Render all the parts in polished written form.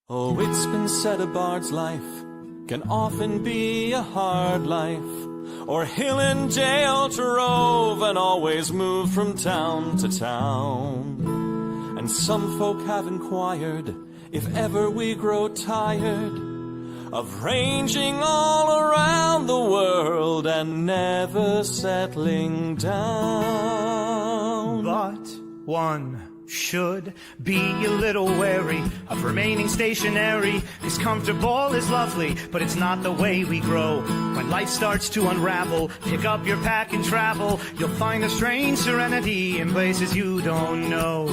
Oh, it's been said a bard's life can often be a hard life, or hill and jail to rove and always move from town to town. And some folk have inquired if ever we grow tired of ranging all around the world and never settling down. But one should be a little wary of remaining stationary. 'Cause comfortable is lovely, but it's not the way we grow. When life starts to unravel, pick up your pack and travel. You'll find a strange serenity in places you don't know.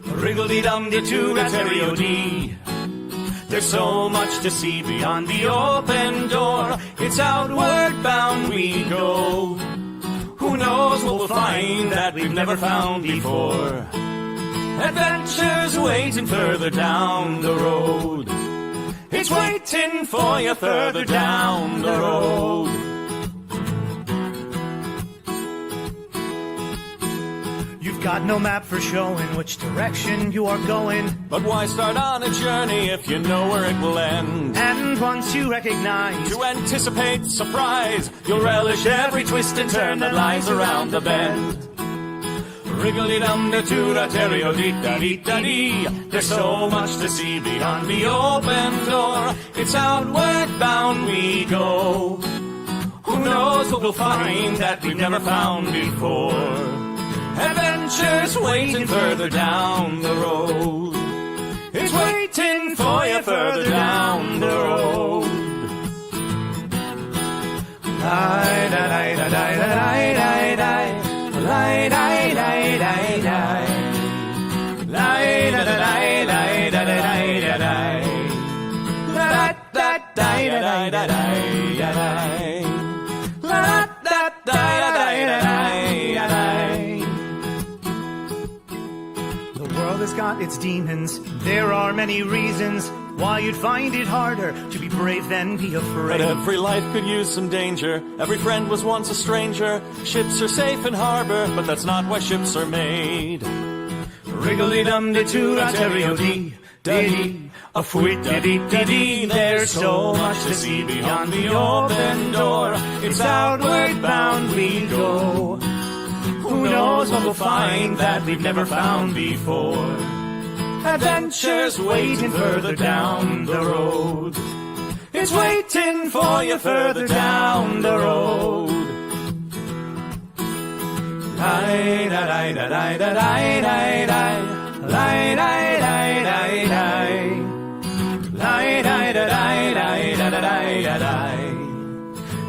Wriggle-dee-dum-dee-doo-da-terry-o-dee. There's so much to see beyond the open door. It's outward bound we go. Who knows what we'll find that we've never found before. Adventures waiting further down the road. It's waiting for you further down the road. You've got no map for showing which direction you are going. But why start on a journey if you know where it will end? And once you recognize, To anticipate surprise, you'll relish every twist and turn that lies around the bend. Wriggle-dee-dum-da-doo-da-terry-o-dee-da-dee-da-dee. There's so much to see beyond the open door. It's outward bound we go. Who knows what we'll find that we've never found before. Adventures waiting further down the road. It's waiting for you further down the road. Lie-da-lie-da-lie-da-lie-da-lie. Lie-da-lie-da-lie-da-lie. Lie-da-da-lie-da-lie-da-lie-da-lie. La-da-da-lie-da-lie-da-lie. La-da-da-lie-da-lie. The world has got its demons. There are many reasons why you'd find it harder to be brave than be afraid. But every life could use some danger. Every friend was once a stranger. Ships are safe in harbor, but that's not why ships are made. Wriggle-dee-dum-dee-doo-da-terry-o-dee. Dee-dee, a fwit-dee-dee-dee-dee. There's so much to see beyond the open door. It's outward bound we go. Who knows what we'll find that we've never found before. Adventures waiting further down the road. It's waiting for you further down the road. Lie-da-lie-da-lie-da-lie-da-lie. Lie-da-lie-da-lie-da-lie. Lie-da-lie-da-lie-da-lie-da-lie.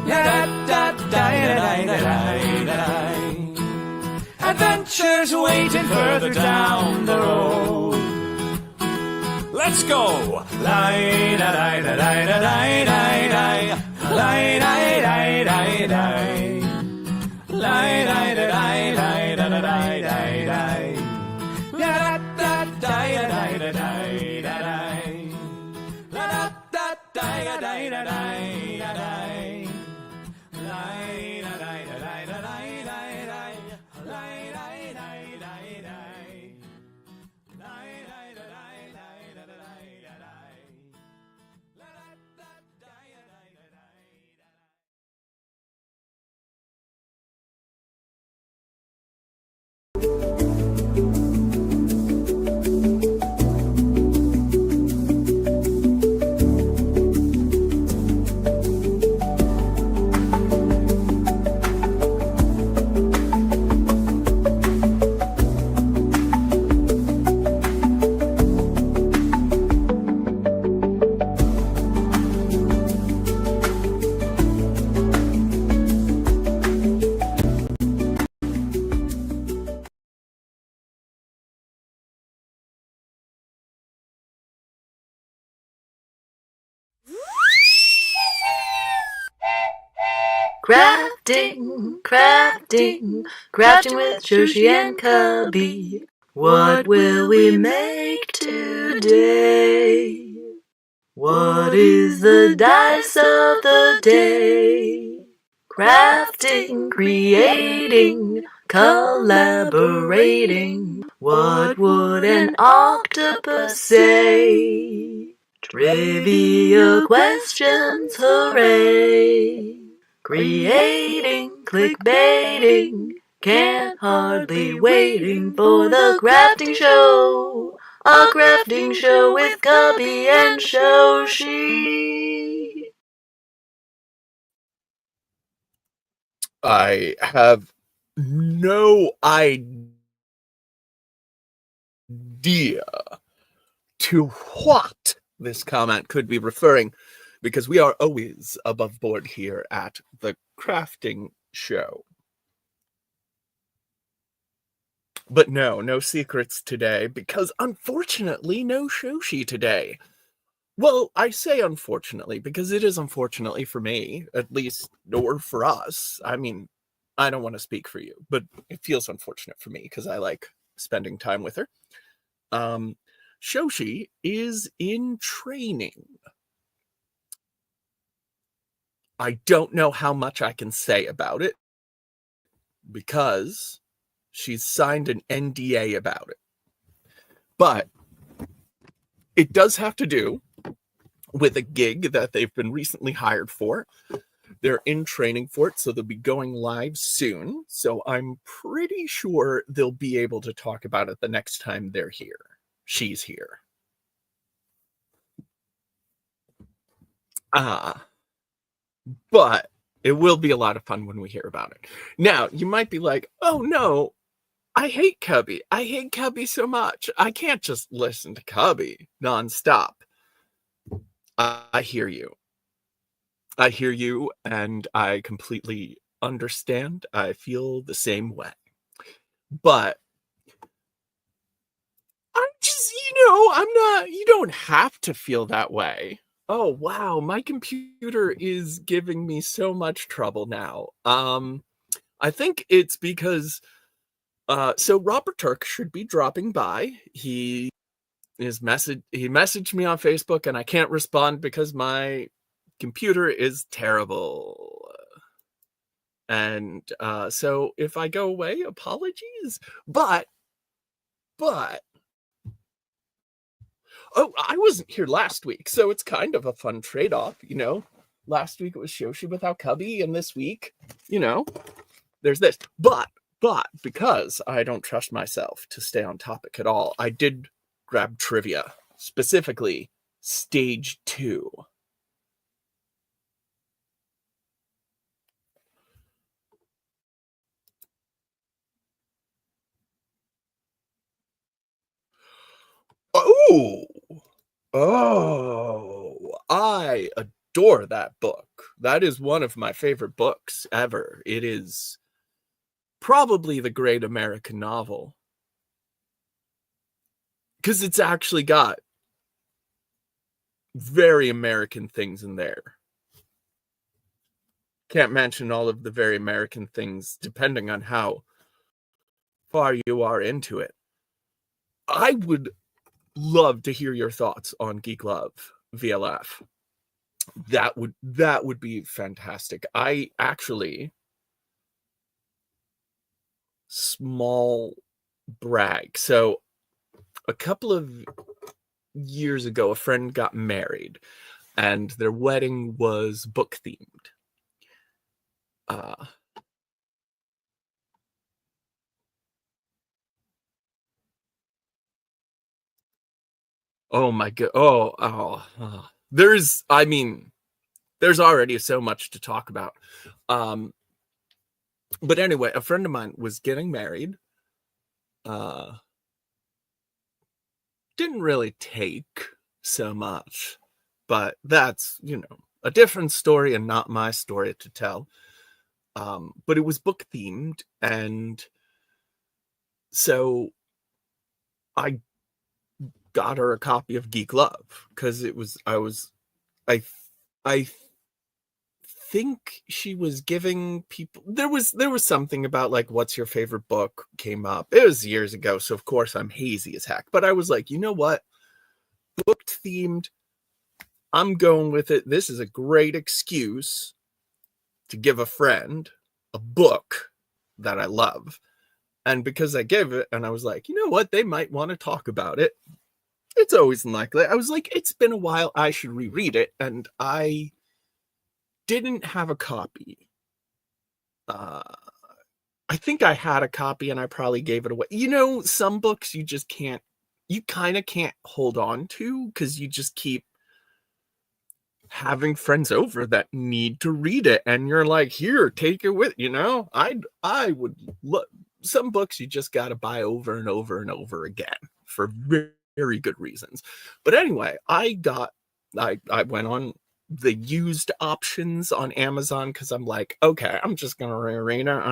Da-da-da-da-da-da-da-da-da. Adventures waiting further down the road. Let's go! Lie-da-lie-da-lie-da-lie-da-lie. Lie-da-lie-da-lie-da-lie. Lie-da-lie-da-lie-da-lie-da-lie. La-da-da-da-da-da-da-da-da. La-da-da-da-da-da-da-da-da. Crafting, crafting, crafting with Joshi and Cubby. What will we make today? What is the dice of the day? Crafting, creating, collaborating. What would an octopus say? Trivia questions, hooray! Creating, clickbaiting, can't hardly waiting for the crafting show. A crafting show with Cubby and Shoshi. I have no idea to what this comment could be referring, because we are always above board here at the crafting show. But no secrets today, because unfortunately, no Shoshi today. Well, I say unfortunately, because it is unfortunately for me, at least, or for us. I mean, I don't want to speak for you, but it feels unfortunate for me because I like spending time with her. Shoshi is in training. I don't know how much I can say about it because she's signed an NDA about it. But it does have to do with a gig that they've been recently hired for. They're in training for it, so they'll be going live soon. So I'm pretty sure they'll be able to talk about it the next time they're here. She's here. But it will be a lot of fun when we hear about it. Now, you might be like, oh no, I hate Cubby. I hate Cubby so much. I can't just listen to Cubby nonstop. I hear you. I hear you, and I completely understand. I feel the same way. But I'm just, you don't have to feel that way. Oh, wow, my computer is giving me so much trouble now. I think it's because, so Robert Turk should be dropping by. He messaged me on Facebook, and I can't respond because my computer is terrible. And so if I go away, apologies. But oh, I wasn't here last week, so it's kind of a fun trade-off, Last week it was Shoshi without Cubby, and this week, there's this. But because I don't trust myself to stay on topic at all, I did grab trivia, specifically stage 2. Oh, I adore that book. That is one of my favorite books ever. It is probably the great American novel. Because it's actually got very American things in there. Can't mention all of the very American things depending on how far you are into it. I would love to hear your thoughts on Geek Love VLF. That would be fantastic. I actually, small brag. So a couple of years ago, a friend got married and their wedding was book themed. Oh my god. There's already so much to talk about. But anyway, a friend of mine was getting married. Didn't really take so much, but that's, a different story and not my story to tell. But it was book themed, and so I got her a copy of Geek Love because I think she was giving people, there was something about like, what's your favorite book came up. It was years ago, so of course I'm hazy as heck, but I was like, you know what, book themed, I'm going with it. This is a great excuse to give a friend a book that I love. And because I gave it, and I was like, you know what, they might want to talk about it, it's always unlikely. I was like, it's been a while, I should reread it, and I didn't have a copy. I think I had a copy and I probably gave it away. You know, some books you just can't, you kind of can't hold on to because you just keep having friends over that need to read it, and you're like, here, take it with, I would look, some books you just got to buy over and over and over again for very, very good reasons. But anyway, I went on the used options on Amazon because I'm like, okay, I'm just gonna reread it. I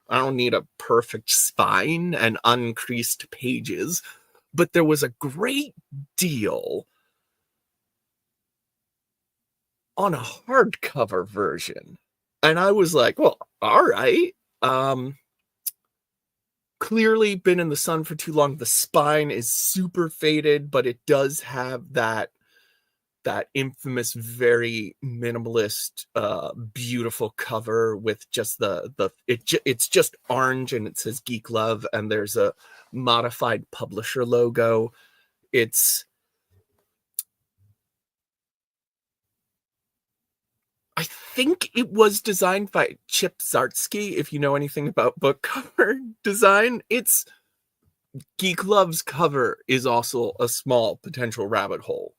don't need a perfect spine and uncreased pages. But there was a great deal on a hardcover version. And I was like, well, all right. Clearly been in the sun for too long. The spine is super faded, but it does have that infamous, very minimalist, beautiful cover with just it's just orange and it says Geek Love and there's a modified publisher logo. I think it was designed by Chip Zdarsky, if you know anything about book cover design. Geek Love's cover is also a small potential rabbit hole.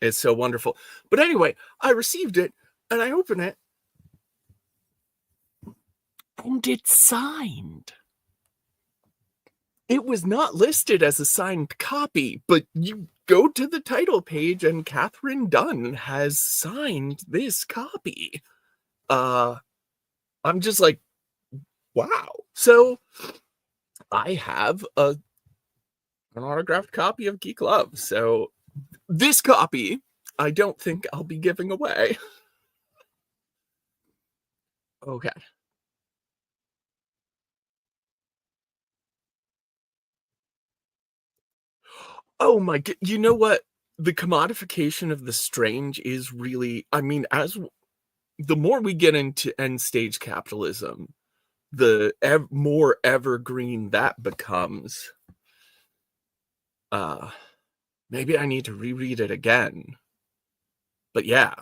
It's so wonderful. But anyway, I received it and I open it and it's signed. It was not listed as a signed copy, but you go to the title page and Catherine Dunn has signed this copy. I'm just like, wow. So I have an autographed copy of Geek Love. So this copy, I don't think I'll be giving away. Okay. Oh my god, you know what? The commodification of the strange is really, I mean, as the more we get into end stage capitalism, the more evergreen that becomes. Maybe I need to reread it again. But yeah,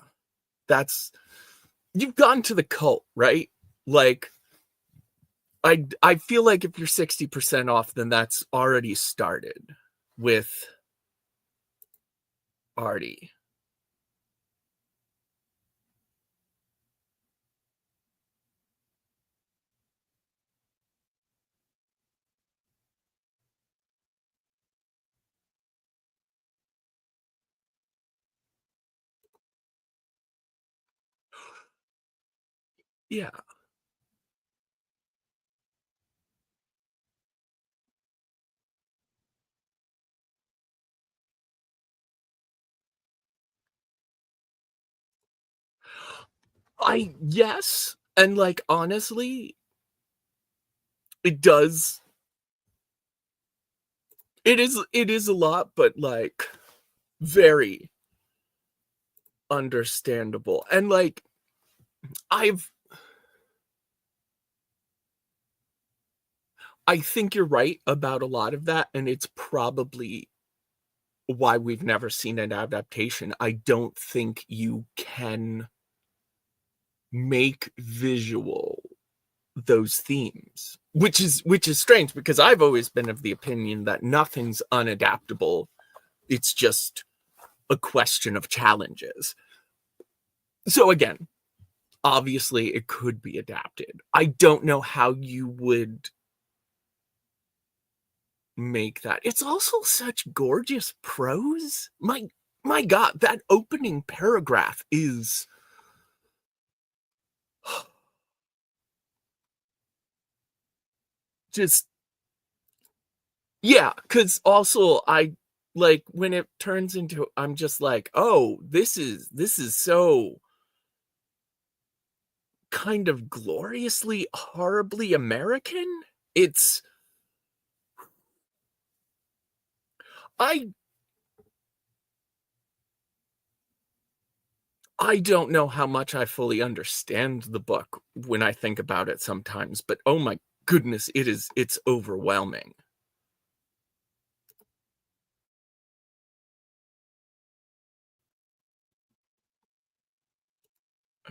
you've gone to the cult, right? Like, I feel like if you're 60% off, then that's already started with Artie. Yeah. Yes, and like honestly, it does. It is a lot, but like very understandable. And like I think you're right about a lot of that, and it's probably why we've never seen an adaptation. I don't think you can make visual those themes, which is strange because I've always been of the opinion that nothing's unadaptable. It's just a question of challenges. So again, obviously it could be adapted. I don't know how you would make that. It's also such gorgeous prose. My god, that opening paragraph is just, yeah, because also I like when it turns into, I'm just like, oh, this is so kind of gloriously horribly American. I don't know how much I fully understand the book when I think about it sometimes, but oh my goodness, it's overwhelming.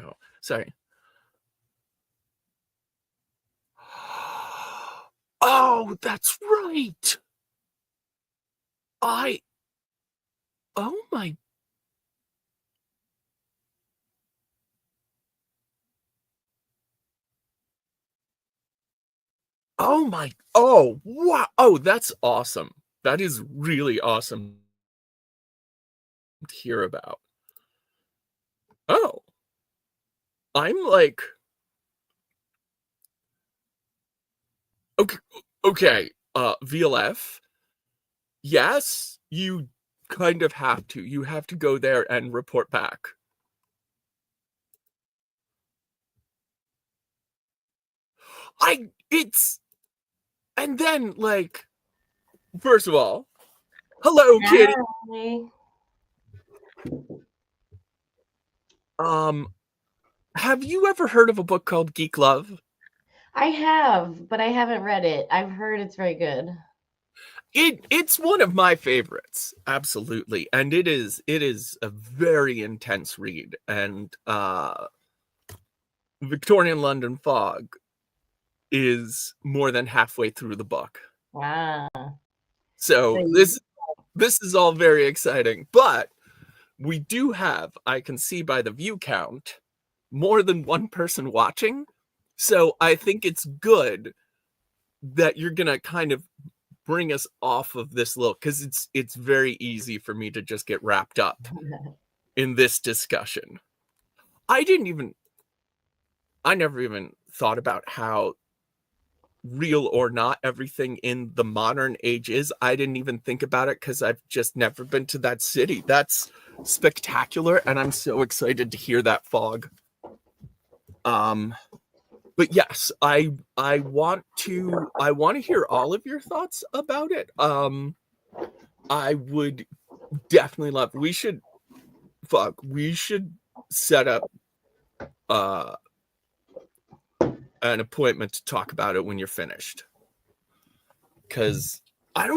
Oh, sorry. Oh, that's right. I. Oh my. Oh my. Oh wow. Oh, that's awesome. That is really awesome to hear about. Oh, I'm like. Okay. Okay. VLF. Yes, you kind of have to. You have to go there and report back. It's, and then like, first of all, hello, Kitty. Hi. Have you ever heard of a book called Geek Love? I have, but I haven't read it. I've heard it's very good. It's one of my favorites, absolutely, and it is a very intense read. And Victorian London Fog is more than halfway through the book. Wow. So this is all very exciting, but we do have, I can see by the view count, more than one person watching. So I think it's good that you're gonna kind of bring us off of this little, because it's very easy for me to just get wrapped up in this discussion. I never even thought about how real or not everything in the modern age is. I didn't even think about it because I've just never been to that city. That's spectacular, and I'm so excited to hear that, Fog. But yes, I want to hear all of your thoughts about it. I would definitely love, we should set up an appointment to talk about it when you're finished, because I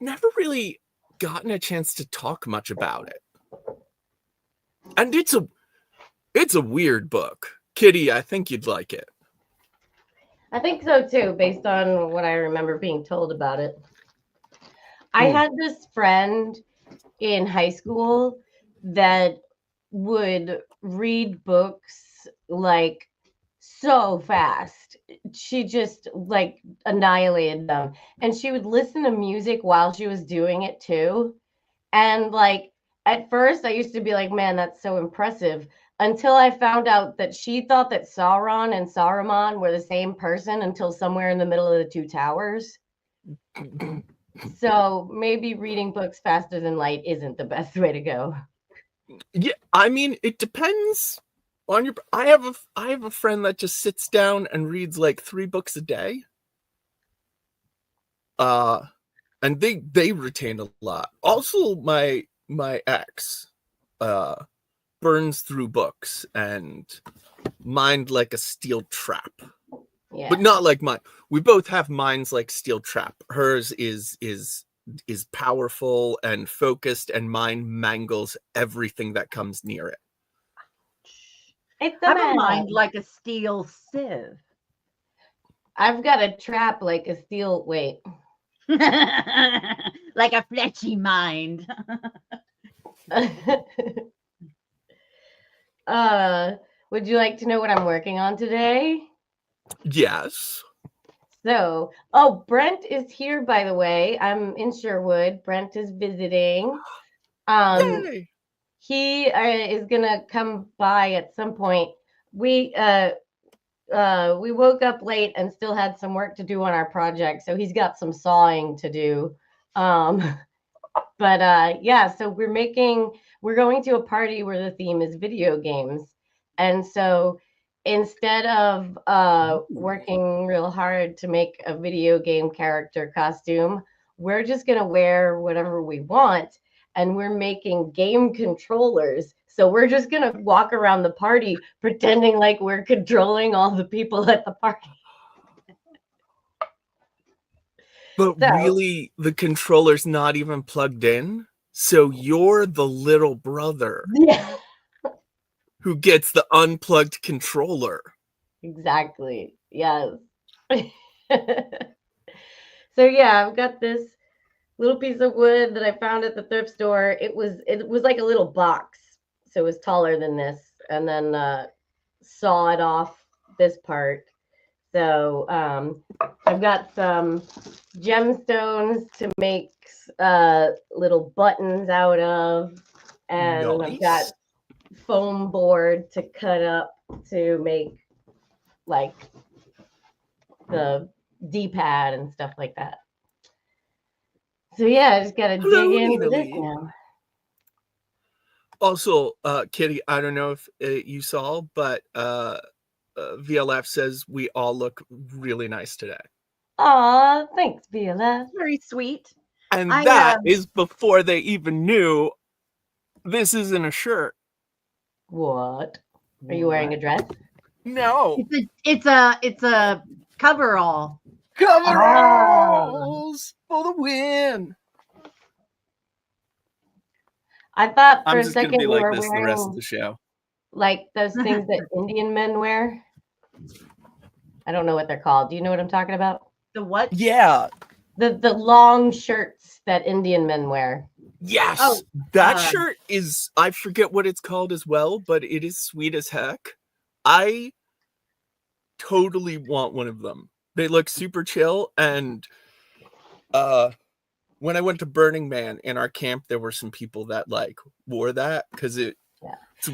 never really gotten a chance to talk much about it, and it's a weird book. Kitty, I think you'd like it. I think so too, based on what I remember being told about it. I had this friend in high school that would read books like so fast. She just like annihilated them. And she would listen to music while she was doing it too. And like at first I used to be like, man, that's so impressive. Until I found out that she thought that Sauron and Saruman were the same person until somewhere in the middle of the two towers. So maybe reading books faster than light isn't the best way to go. Yeah, I mean, it depends on your. I have a friend that just sits down and reads like 3 books a day. And they retain a lot. Also, my ex, burns through books and mind like a steel trap. Yeah. But not like mine. We both have minds like steel trap. Hers is powerful and focused, and mine mangles everything that comes near it. It's I have a mind like a steel sieve. I've got a trap like a steel. Wait. Like a fleshy mind. Would you like to know what I'm working on today? Yes. So, Brent is here, by the way. I'm in Sherwood. Brent is visiting. Yay. He is gonna come by at some point. We woke up late and still had some work to do on our project, so he's got some sawing to do. Yeah, so we're going to a party where the theme is video games, and so instead of working real hard to make a video game character costume, we're just gonna wear whatever we want, and we're making game controllers. So we're just gonna walk around the party pretending like we're controlling all the people at the party. But really, the controller's not even plugged in. So you're the little brother. Yeah. who gets the unplugged controller. Exactly. Yes. So yeah, I've got this little piece of wood that I found at the thrift store. It was like a little box, so it was taller than this, and then sawed off this part. So I've got some gemstones to make little buttons out of, and I've got Nice. foam board to cut up to make like the D-pad and stuff like that. So yeah, I just gotta Hello, dig into this Nina Lee. now. Also, Kitty, I don't know if you saw, but VLF says we all look really nice today. Aw, thanks, Viola. Very sweet. And I, that is before they even knew this isn't a shirt. What? Are you wearing a dress? No. It's a coverall. Coveralls for the win. I thought for I'm a just gonna second be you like were this the rest of wearing the show. like those things that Indian men wear. I don't know what they're called. Do you know what I'm talking about? The what? Yeah. The long shirts that Indian men wear. Yes. Oh, That shirt is, I forget what it's called as well, but it is sweet as heck. I totally want one of them. They look super chill. And when I went to Burning Man in our camp, there were some people that like wore that because it's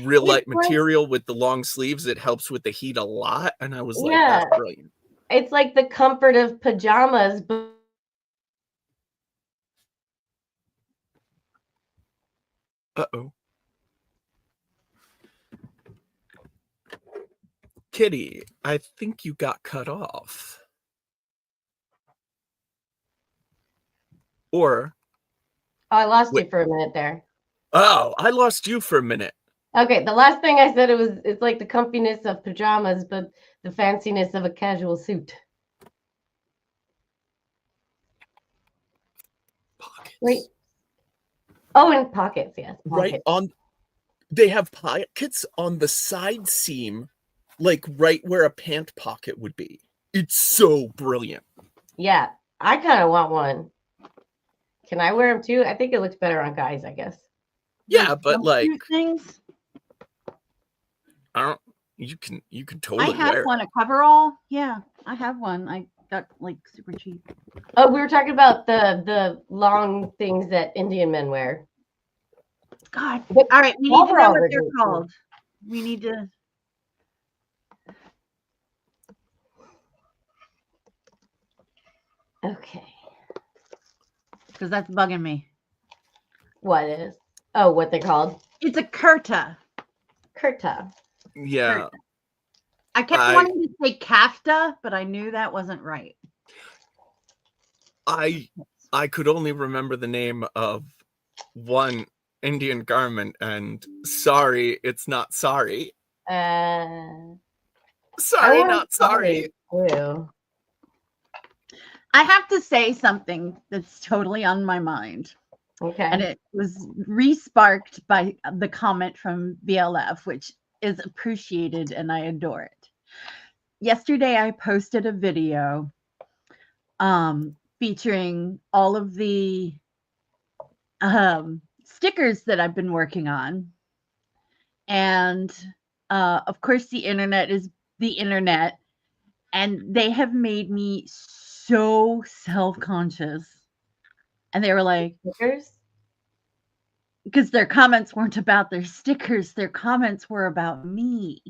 real light It's like- material with the long sleeves. It helps with the heat a lot. And I was like, Yeah. that's brilliant. It's like the comfort of pajamas, but Uh-oh. Kitty, I think you got cut off. Or, I lost you Wait. for a minute there. oh, I lost you for a minute. Okay, the last thing I said it's like the comfiness of pajamas, but the fanciness of a casual suit. Pockets. Wait. Oh, and pockets, yes. Right Pockets. on, they have pockets on the side seam, like right where a pant pocket would be. It's so brilliant. Yeah, I kind of want one. Can I wear them too? I think it looks better on guys, I guess. Yeah, but like, jumpsuit things. I don't. You can totally I have wear it. one, a coverall. Yeah, I have one. I got like super cheap. Oh, we were talking about the long things that Indian men wear. God. But All right, we need to know overalls what are they're great, too. called. We need to. Okay. Because that's bugging me. What is? Oh, what they're called? It's a kurta. Kurta. Yeah, I kept I- wanting to say kafta, but I knew that wasn't right. I could only remember the name of one Indian garment, and sorry, it's not sorry. I Sorry, want not sorry. too. I have to say something that's totally on my mind. Okay. And it was re-sparked by the comment from BLF, which is appreciated and I adore it. Yesterday, I posted a video featuring all of the stickers that I've been working on. And of course, the internet is the internet. And they have made me so self-conscious. And they were like, Stickers? because their comments weren't about their stickers, their comments were about me.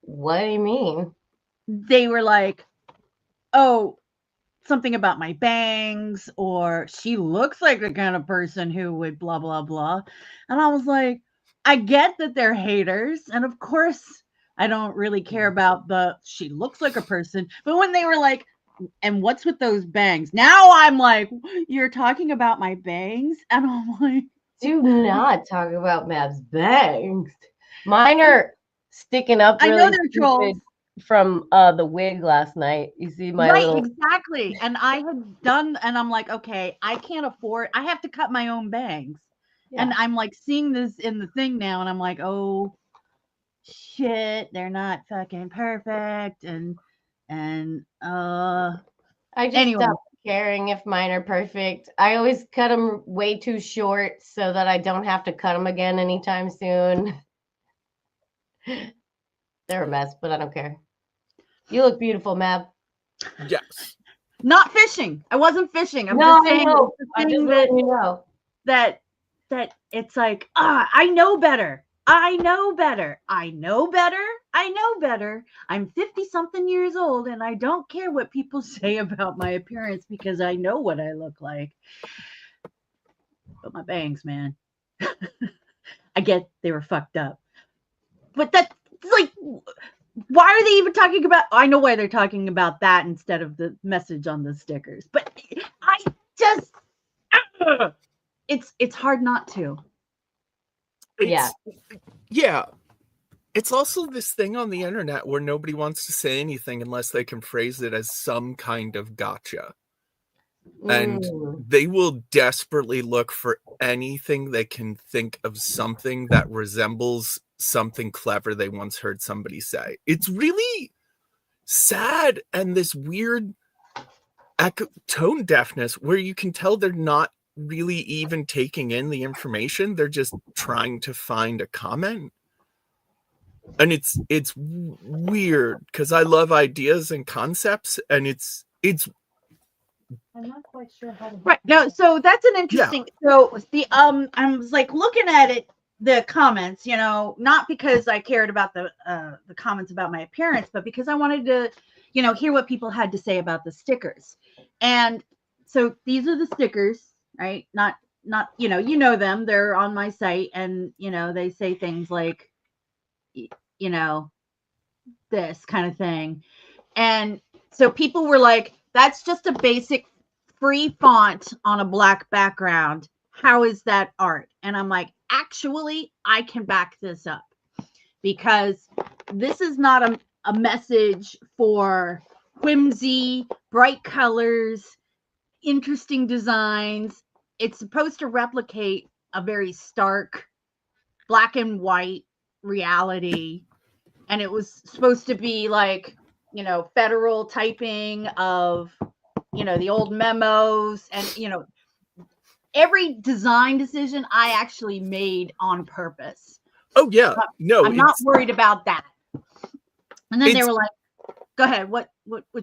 What do you mean? They were like, oh, something about my bangs, or she looks like the kind of person who would blah, blah, blah. And I was like, I get that they're haters. And of course, I don't really care about she looks like a person. But when they were like, and what's with those bangs? Now I'm like, you're talking about my bangs? And I'm like, Do not talk about Mav's bangs. Mine are sticking up I really know they're trolls. stupid from the wig last night. You see my Right, little exactly. And I had done, and I'm like, okay, I can't afford, I have to cut my own bangs. And I'm like seeing this in the thing now, and I'm like, oh, shit, they're not fucking perfect, and I just Anyway. stopped caring if mine are perfect. I always cut them way too short so that I don't have to cut them again anytime soon. They're a mess, but I don't care. You look beautiful, Mab. Yes. not fishing. I wasn't fishing. I'm No, just I saying know. it's the I'm just thing letting you know. that it's like, I know better. I know better. I know better. I know better. I'm 50 something years old and I don't care what people say about my appearance because I know what I look like. But my bangs, man. I get they were fucked up. But that's like, why are they even talking about? I know why they're talking about that instead of the message on the stickers. But I just, it's hard not to. Yeah. Yeah. It's also this thing on the internet where nobody wants to say anything unless they can phrase it as some kind of gotcha. And they will desperately look for anything they can think of something that resembles something clever they once heard somebody say. It's really sad, and this weird tone deafness where you can tell they're not really even taking in the information. They're just trying to find a comment. And it's weird because I love ideas and concepts, and it's I'm not quite sure how to. Right. No, so that's an interesting. So the I was like looking at it, the comments, not because I cared about the comments about my appearance, but because I wanted to, hear what people had to say about the stickers. And so these are the stickers, right? Not you know them. They're on my site, and they say things like, this kind of thing. And so people were like, that's just a basic free font on a black background. How is that art? And I'm like, actually, I can back this up because this is not a message for whimsy, bright colors, interesting designs. It's supposed to replicate a very stark black and white reality. And it was supposed to be like, federal typing of, the old memos and, every design decision I actually made on purpose. Oh yeah. No, I'm not worried about that. And then they were like, go ahead. What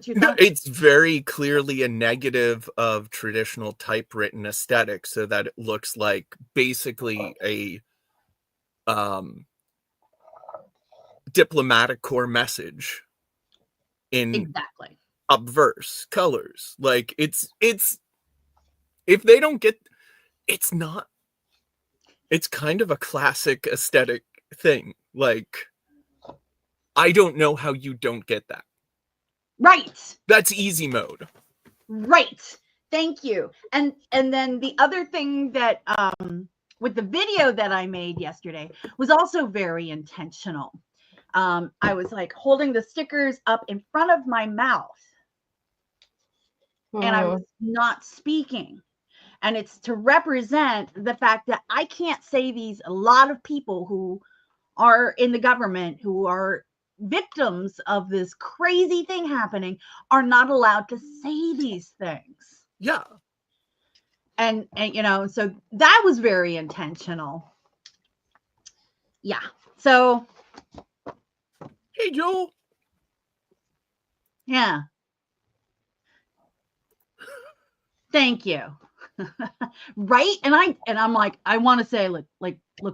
you thought? No, it's very clearly a negative of traditional typewritten aesthetic, so that it looks like basically a diplomatic core message in exactly obverse colors. Like it's if they don't get, it's kind of a classic aesthetic thing. Like, I don't know how you don't get that. Right. That's easy mode. Right. Thank you. And then the other thing that with the video that I made yesterday was also very intentional. I was like holding the stickers up in front of my mouth and I was not speaking. And it's to represent the fact that I can't say these. A lot of people who are in the government, who are victims of this crazy thing happening, are not allowed to say these things. Yeah. And so that was very intentional. Yeah. So. Hey, Joel. Yeah. Thank you. Right? And I'm like, I want to say, look,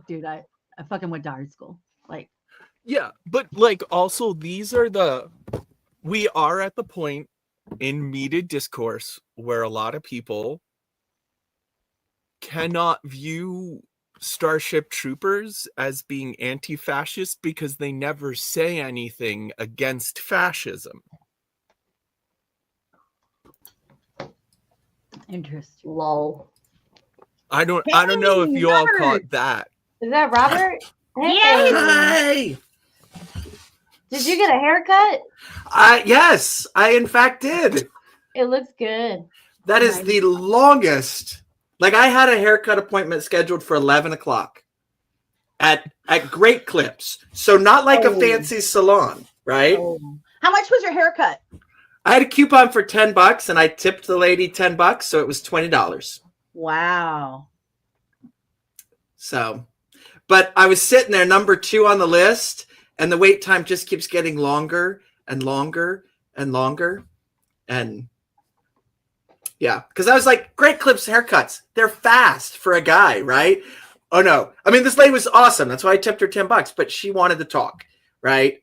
dude, I fucking went to art school. Like, yeah, but like also we are at the point in meted discourse where a lot of people cannot view Starship Troopers as being anti-fascist because they never say anything against fascism. interesting. Lol. I don't know if you all caught that. Is that Robert? Hey. Hi. Did you get a haircut? Yes, I in fact did. It looks good. That is the longest. Like, I had a haircut appointment scheduled for 11 o'clock. at Great Clips. So not like a Oh. fancy salon, right? Oh. How much was your haircut? I had a coupon for $10 and I tipped the lady $10, so it was $20. Wow. So, but I was sitting there, number 2 on the list, and the wait time just keeps getting longer and longer and longer. And yeah, because I was like, Great Clips haircuts, they're fast for a guy, right? Oh no. I mean, this lady was awesome. That's why I tipped her $10, but she wanted to talk, right?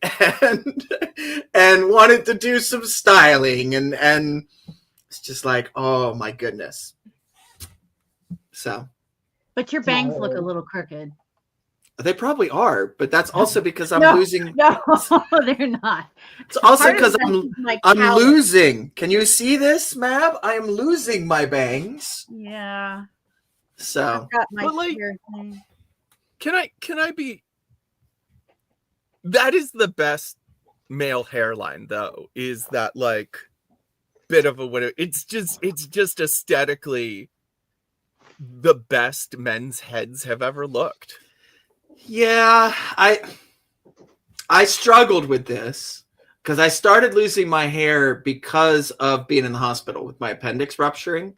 And wanted to do some styling, and it's just like, oh my goodness. So But your bangs look a little crooked. they probably are, but that's also because I'm No. losing. No, they're not. It's also Part of because that I'm is like I'm callus. losing. Can you see this, Mab? I am losing my bangs. Yeah. So I've got my But, like, hair thing. Can I be? That is the best male hairline, though. Is that like bit of a widow? It's just aesthetically the best men's heads have ever looked. yeah, I struggled with this because I started losing my hair because of being in the hospital with my appendix rupturing.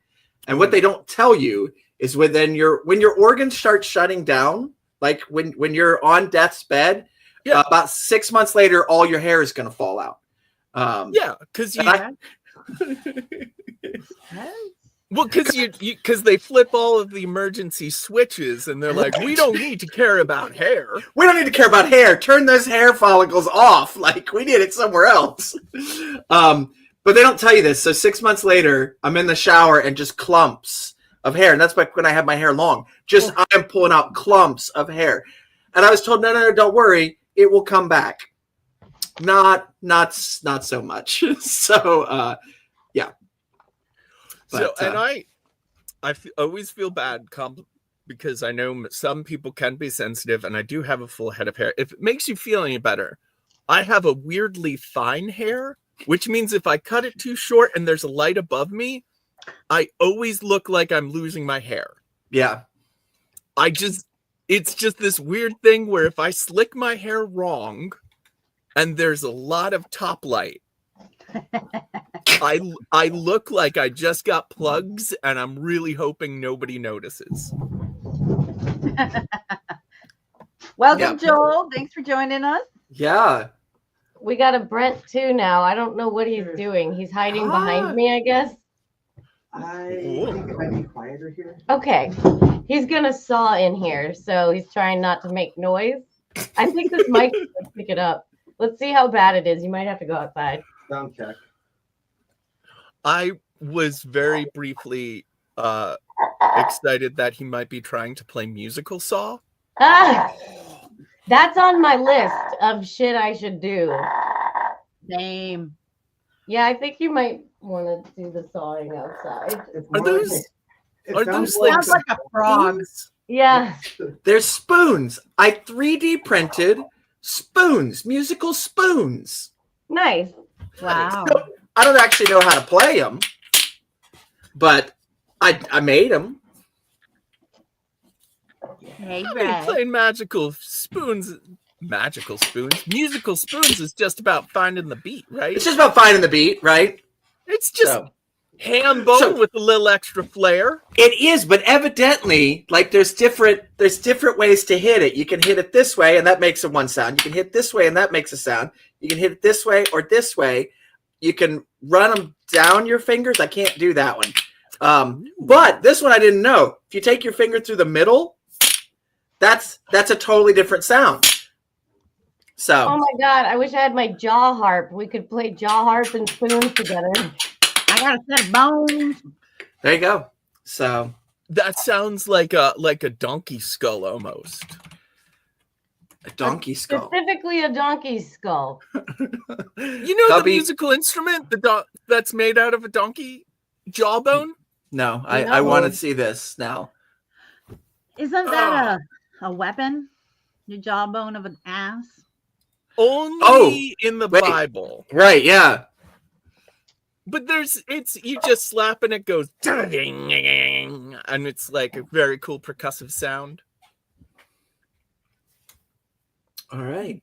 And what they don't tell you is when your organs start shutting down, like when you're on death's bed, Yeah. about 6 months later, all your hair is going to fall out. Yeah, because you. and Because they flip all of the emergency switches and they're like, we don't need to care about hair. We don't need to care about hair. Turn those hair follicles off. Like, we need it somewhere else. But they don't tell you this. So 6 months later, I'm in the shower and just clumps of hair. And that's like when I had my hair long. Just I'm pulling out clumps of hair. And I was told, no, don't worry. It will come back. Not so much. So, yeah. So, But, and I always feel bad because I know some people can be sensitive, and I do have a full head of hair. If it makes you feel any better, I have a weirdly fine hair, which means if I cut it too short and there's a light above me, I always look like I'm losing my hair. yeah. It's just this weird thing where if I slick my hair wrong and there's a lot of top light, I look like I just got plugs, and I'm really hoping nobody notices. Welcome, Yeah. Joel. Thanks for joining us. Yeah. We got a Brent too now. I don't know what he's doing. He's hiding behind me, I guess. I think it might be quieter here. Okay. He's gonna saw in here, so he's trying not to make noise. I think this mic will pick it up. Let's see how bad it is. You might have to go outside. Sound check. I was very briefly excited that he might be trying to play musical Saw. Ah, that's on my list of shit I should do. Same. Yeah, I think you might want to do the sawing outside. It's Are more- those it are sounds those like- Sounds like a frog. Yeah. There's spoons. I 3D printed spoons, musical spoons. Nice. Wow. So, I don't actually know how to play them, but I made them. Hey, I mean, Brad. playing musical spoons is just about finding the beat, right? It's just about finding the beat, right? It's just So, ham bone So- with a little extra flair. it is, but evidently, like there's different ways to hit it. You can hit it this way, and that makes a one sound. You can hit this way, and that makes a sound. You can hit it this way or this way. You can run them down your fingers. I can't do that one. But this one I didn't know. If you take your finger through the middle, that's a totally different sound. So Oh my god, I wish I had my jaw harp. We could play jaw harp and spoons together. I got a set of bones. there you go. So That sounds like a donkey skull almost. a donkey skull. Specifically a donkey skull. You know Cubby- the musical instrument that's made out of a donkey jawbone? No, I No. want to see this now. Isn't that a weapon? Your jawbone of an ass? Only in the wait. Bible. Right? Yeah. But you just slap and it goes and it's like a very cool percussive sound. All right.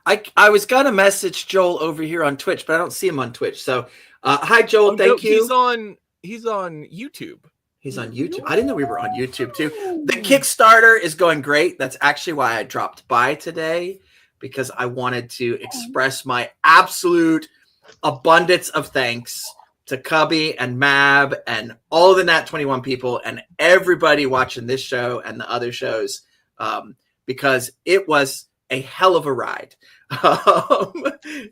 I was gonna message Joel over here on Twitch, but I don't see him on Twitch. So, hi Joel, thank you. He's on YouTube. He's on YouTube. I didn't know we were on YouTube too. The Kickstarter is going great. That's actually why I dropped by today, because I wanted to express my absolute abundance of thanks to Cubby and Mab and all the Nat 21 people and everybody watching this show and the other shows, because it was a hell of a ride.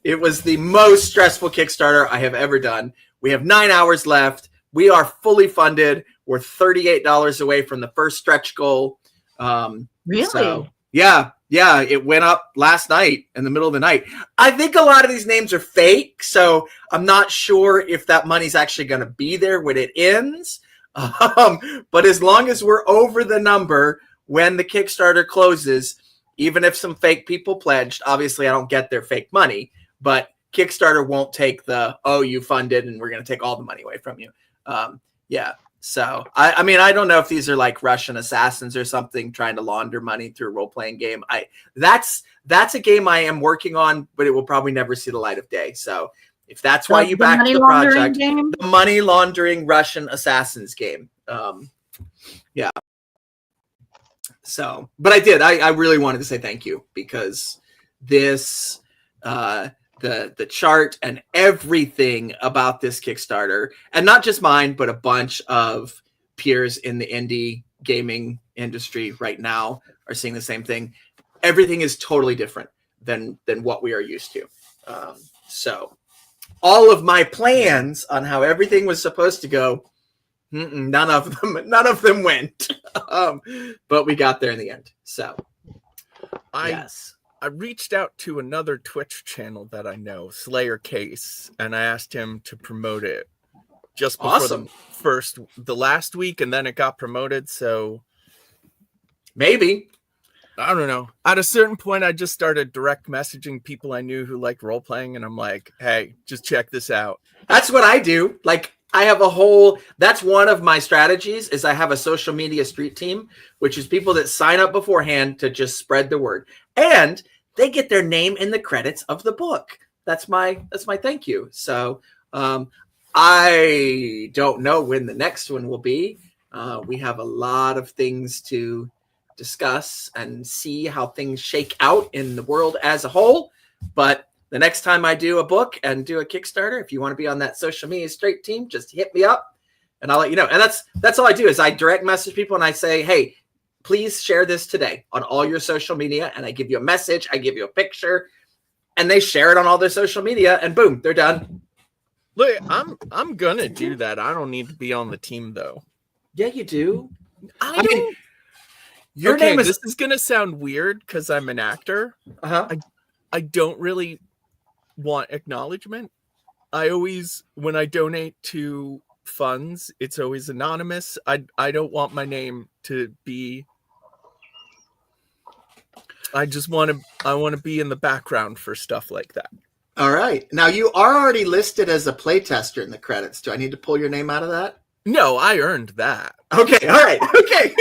It was the most stressful Kickstarter I have ever done. We have 9 hours left. We are fully funded. We're $38 away from the first stretch goal. Really? So, yeah. It went up last night in the middle of the night. I think a lot of these names are fake, so I'm not sure if that money's actually going to be there when it ends. But as long as we're over the number when the Kickstarter closes, even if some fake people pledged, obviously I don't get their fake money, but Kickstarter won't take you funded and we're going to take all the money away from you. So I mean, I don't know if these are like Russian assassins or something trying to launder money through a role-playing game. That's a game I am working on, but it will probably never see the light of day. So if that's why you backed the project, the money laundering Russian assassins game. So, but I did. I really wanted to say thank you, because this, the chart and everything about this Kickstarter, and not just mine, but a bunch of peers in the indie gaming industry right now are seeing the same thing. Everything is totally different than what we are used to. So all of my plans on how everything was supposed to go, none of them went. But we got there in the end. So I reached out to another Twitch channel that I know, Slayer Case, and I asked him to promote it just before the last week, and then it got promoted. So maybe, I don't know. At a certain point, I just started direct messaging people I knew who liked role playing, and I'm like, hey, just check this out. That's what I do. Like, I have that's one of my strategies, is I have a social media street team, which is people that sign up beforehand to just spread the word. And they get their name in the credits of the book. That's my thank you. So I don't know when the next one will be. We have a lot of things to discuss and see how things shake out in the world as a whole. But the next time I do a book and do a Kickstarter, if you want to be on that social media straight team, just hit me up and I'll let you know. And that's all I do, is I direct message people and I say, hey, please share this today on all your social media. And I give you a message, I give you a picture, and they share it on all their social media, and boom, they're done. Look, I'm gonna do that. I don't need to be on the team though. Yeah, you do. I mean, your name is. This is gonna sound weird because I'm an actor. I don't really want acknowledgement. When I donate to funds, it's always anonymous. I don't want my name to be. I want to be in the background for stuff like that. All right. Now, you are already listed as a playtester in the credits. Do I need to pull your name out of that? No, I earned that. Okay. All right. Okay.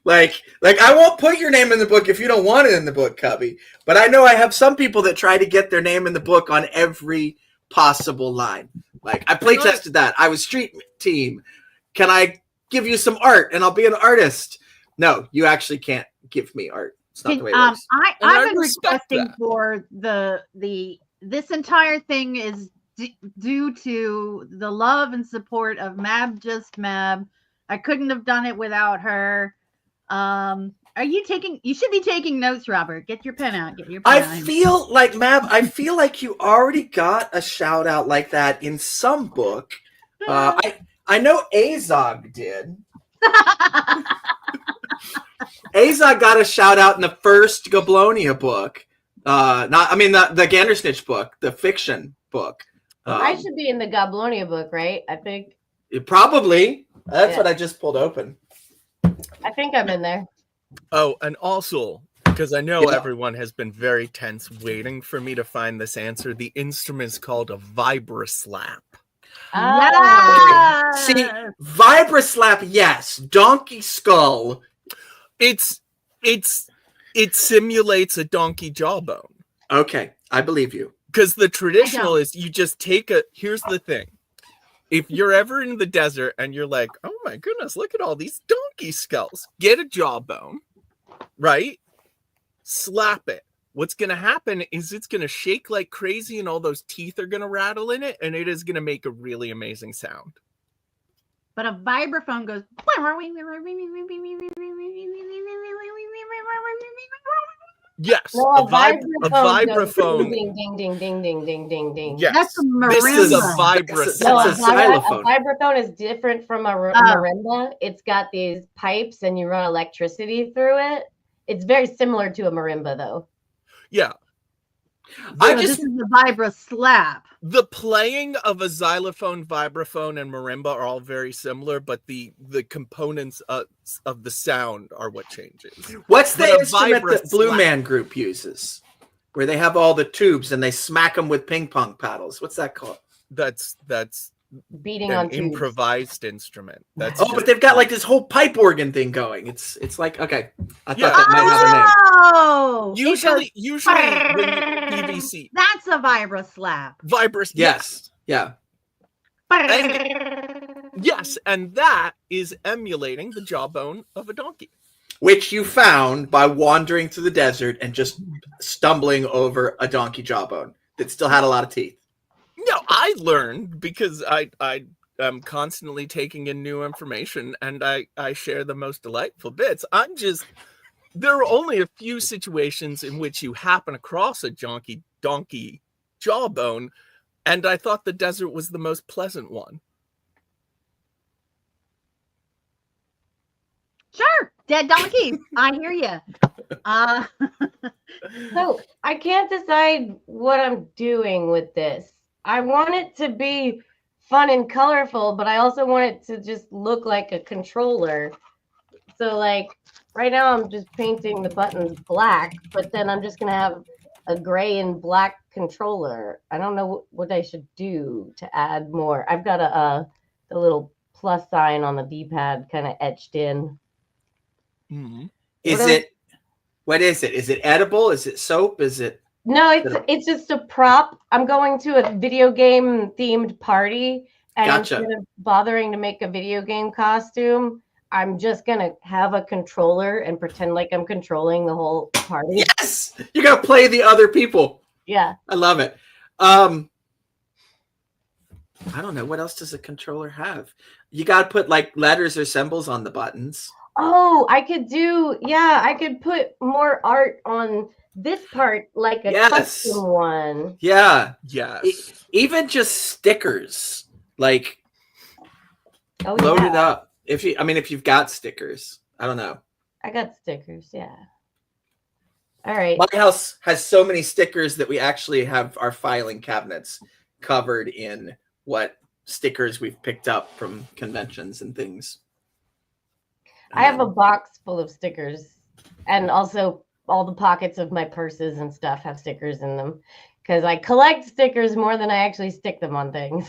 like I won't put your name in the book if you don't want it in the book, Cubby. But I know I have some people that try to get their name in the book on every possible line. Like, I play tested that. I was street team. Can I give you some art and I'll be an artist? No, you actually can't give me art. It's not the way it works. I've been requesting for this entire thing is due to the love and support of Mab Just Mab. I couldn't have done it without her. You should be taking notes, Robert. Get your pen out. I feel like, Mab, you already got a shout out like that in some book. I know Azog did. Azog got a shout out in the first Goblonia book. The Gandersnitch book, the fiction book. I should be in the Goblonia book, right? I think. Probably. That's what I just pulled open. I think I'm in there. Oh, and also, because I know everyone has been very tense waiting for me to find this answer, the instrument is called a Vibraslap. Yes! See, Vibraslap, yes. Donkey Skull. It simulates a donkey jawbone. Okay, I believe you. Because the traditional is you just take here's the thing. If you're ever in the desert and you're like, oh my goodness, look at all these donkey skulls, get a jawbone, right? Slap it. What's going to happen is it's going to shake like crazy and all those teeth are going to rattle in it, and it is going to make a really amazing sound. But a vibraphone goes. Yes, No, a vibraphone goes vibraphone. Ding, ding, ding, ding, ding, ding, ding, ding. Yes, That's a this is a marimba. vibraphone. No, That's a xylophone. a vibraphone is different from a Oh. marimba. It's got these pipes and you run electricity through it. It's very similar to a marimba, though. Yeah. I So just this is the vibra slap. The playing of a xylophone, vibraphone, and marimba are all very similar, but the components of the sound are what changes. what's the But a instrument vibra that Blue slap. Man Group uses, where they have all the tubes and they smack them with ping pong paddles? What's that called? That's Beating an on tubes. improvised instrument. That's Oh, just- but they've got like this whole pipe organ thing going. It's like, okay, I thought Yeah. that might have a name. Oh, it goes, usually when you PVC that's a vibra slap. vibras. Yes, yeah. Yes, and that is emulating the jawbone of a donkey. Which you found by wandering through the desert and just stumbling over a donkey jawbone that still had a lot of teeth. No, I learned because I am constantly taking in new information and I share the most delightful bits. There are only a few situations in which you happen across a donkey jawbone, and I thought the desert was the most pleasant one. Sure, dead donkey. I hear you. So I can't decide what I'm doing with this. I want it to be fun and colorful, but I also want it to just look like a controller. So like right now I'm just painting the buttons black, but then I'm just gonna have a gray and black controller. I don't know what I should do to add more. I've got the little plus sign on the D-pad kind of etched in. Mm-hmm. What is it? Is it edible? Is it soap? Is it? No, it's just a prop. I'm going to a video game themed party, and Gotcha. instead of bothering to make a video game costume, I'm just gonna have a controller and pretend like I'm controlling the whole party. Yes, you're gonna play the other people. Yeah. I love it. I don't know. What else does a controller have? You got to put like letters or symbols on the buttons. Oh, I could put more art on this part, like a Yes. custom one. Yeah. Yes. Even just stickers, like Oh, load yeah. it up. If you've got stickers, I don't know. I got stickers. Yeah. All right. My house has so many stickers that we actually have our filing cabinets covered in what stickers we've picked up from conventions and things. I have a box full of stickers, and also all the pockets of my purses and stuff have stickers in them because I collect stickers more than I actually stick them on things.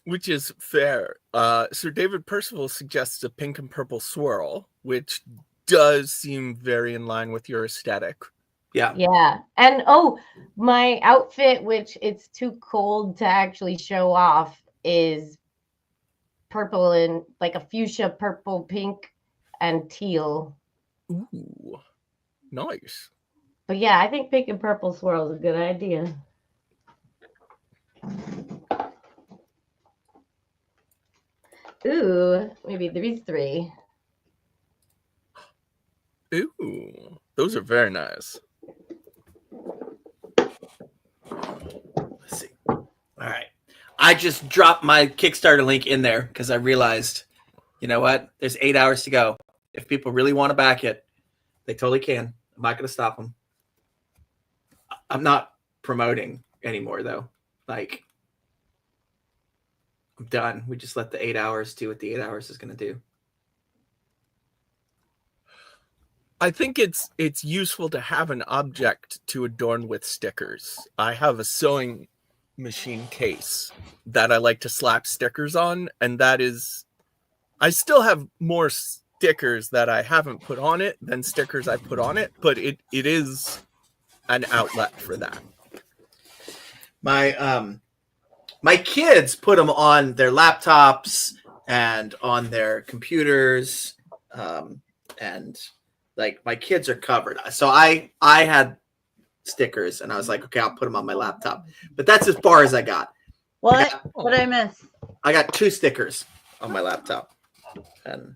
Which is fair. Sir David Percival suggests a pink and purple swirl, which does seem very in line with your aesthetic. Yeah. Yeah. And my outfit, which it's too cold to actually show off, is purple and like a fuchsia, purple, pink, and teal. Ooh, nice. But yeah, I think pink and purple swirl is a good idea. Ooh, maybe these three. Ooh, those are very nice. Let's see. All right. I just dropped my Kickstarter link in there because I realized, you know what? There's 8 hours to go. If people really want to back it, they totally can. I'm not going to stop them. I'm not promoting anymore, though. Like, I'm done. We just let the 8 hours do what the 8 hours is going to do. I think it's useful to have an object to adorn with stickers. I have a sewing machine case that I like to slap stickers on, and that is, I still have more stickers that I haven't put on it than stickers I put on it, but it is an outlet for that. My kids put them on their laptops and on their computers, and like my kids are covered. So I had stickers, and I was like, okay, I'll put them on my laptop. But that's as far as I got. What? What did I miss? I got 2 stickers on my laptop. And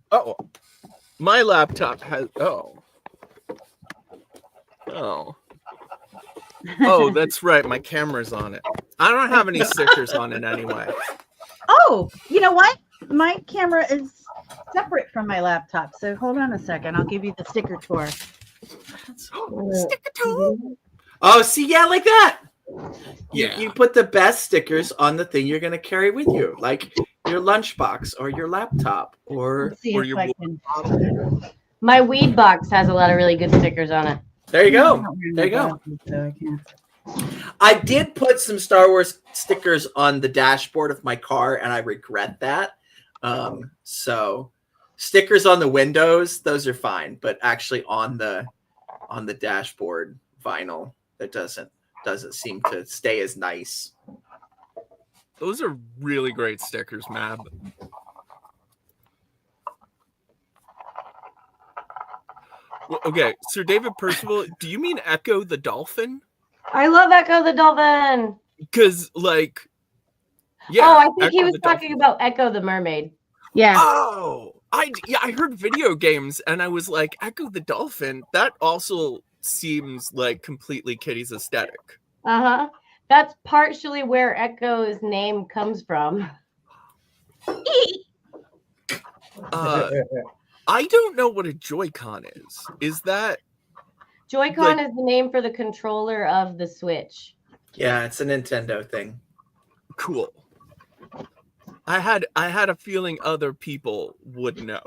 My laptop has Oh, that's right. My camera's on it. I don't have any stickers on it anyway. Oh, you know what? My camera is separate from my laptop. So hold on a second. I'll give you the sticker tour. Sticker tool. oh, see, yeah, like that. Yeah. You put the best stickers on the thing you're going to carry with you, like your lunchbox or your laptop or Let's see Or if your I can. My weed box has a lot of really good stickers on it. there you I go. don't wear There you my go. glasses, so I can't. I did put some Star Wars stickers on the dashboard of my car, and I regret that. So stickers on the windows, those are fine, but actually on the dashboard vinyl, that doesn't seem to stay as nice. Those are really great stickers, Mab. Well, okay, Sir David Percival, do you mean Echo the Dolphin? I love Echo the Dolphin. Because, like, yeah. oh, I think Echo he was the talking about Echo the Mermaid. Yeah. Oh, I heard video games, and I was like, Echo the Dolphin. That also seems like completely Kitty's aesthetic. Uh-huh. That's partially where Echo's name comes from. I don't know what a Joy-Con is. Is that Joy-Con is the name for the controller of the Switch. Yeah, it's a Nintendo thing. cool? I had a feeling other people would know.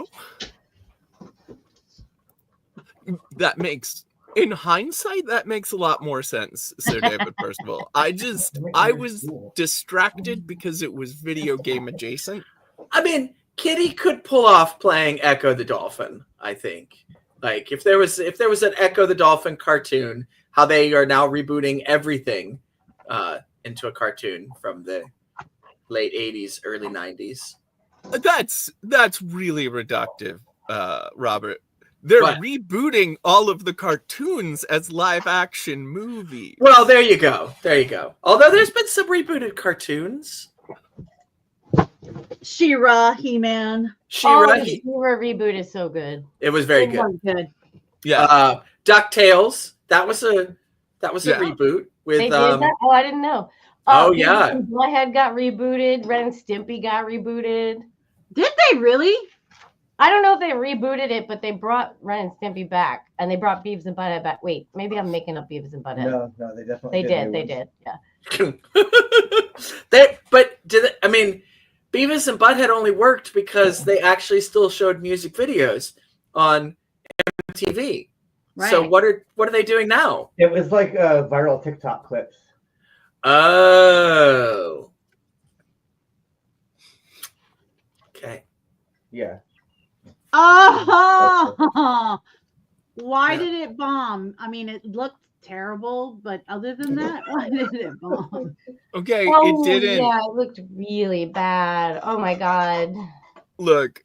That makes, in hindsight, that makes a lot more sense, Sir David Percival. I was distracted because it was video game adjacent. I mean, Kitty could pull off playing Echo the Dolphin, I think. Like if there was an Echo the Dolphin cartoon, how they are now rebooting everything into a cartoon from the late 80s, early 90s. That's really reductive, Robert. They're What? rebooting all of the cartoons as live action movies. Well, there you go. There you go. Although there's been some rebooted cartoons. She-Ra, He-Man. She-Ra, the She-Ra reboot is so good. it was very It good. was good. Yeah. DuckTales, that was a Yeah. reboot with They did that? Oh, I didn't know. Oh, yeah. Bullhead got rebooted. Ren and Stimpy got rebooted. Did they really? I don't know if they rebooted it, but they brought Ren and Stimpy back, and they brought Beavis and Butthead back. Wait, maybe I'm making up Beavis and Butthead. No, they definitely They did. new They ones. did. Yeah. I mean, Beavis and Butthead only worked because they actually still showed music videos on MTV. Right. So what are they doing now? It was like viral TikTok clips. Oh. Okay. Yeah. Oh, why Yeah. did it bomb? I mean, it looked terrible, but other than that, why did it bomb? Okay, Oh, it didn't. Yeah, it looked really bad. Oh my god. Look,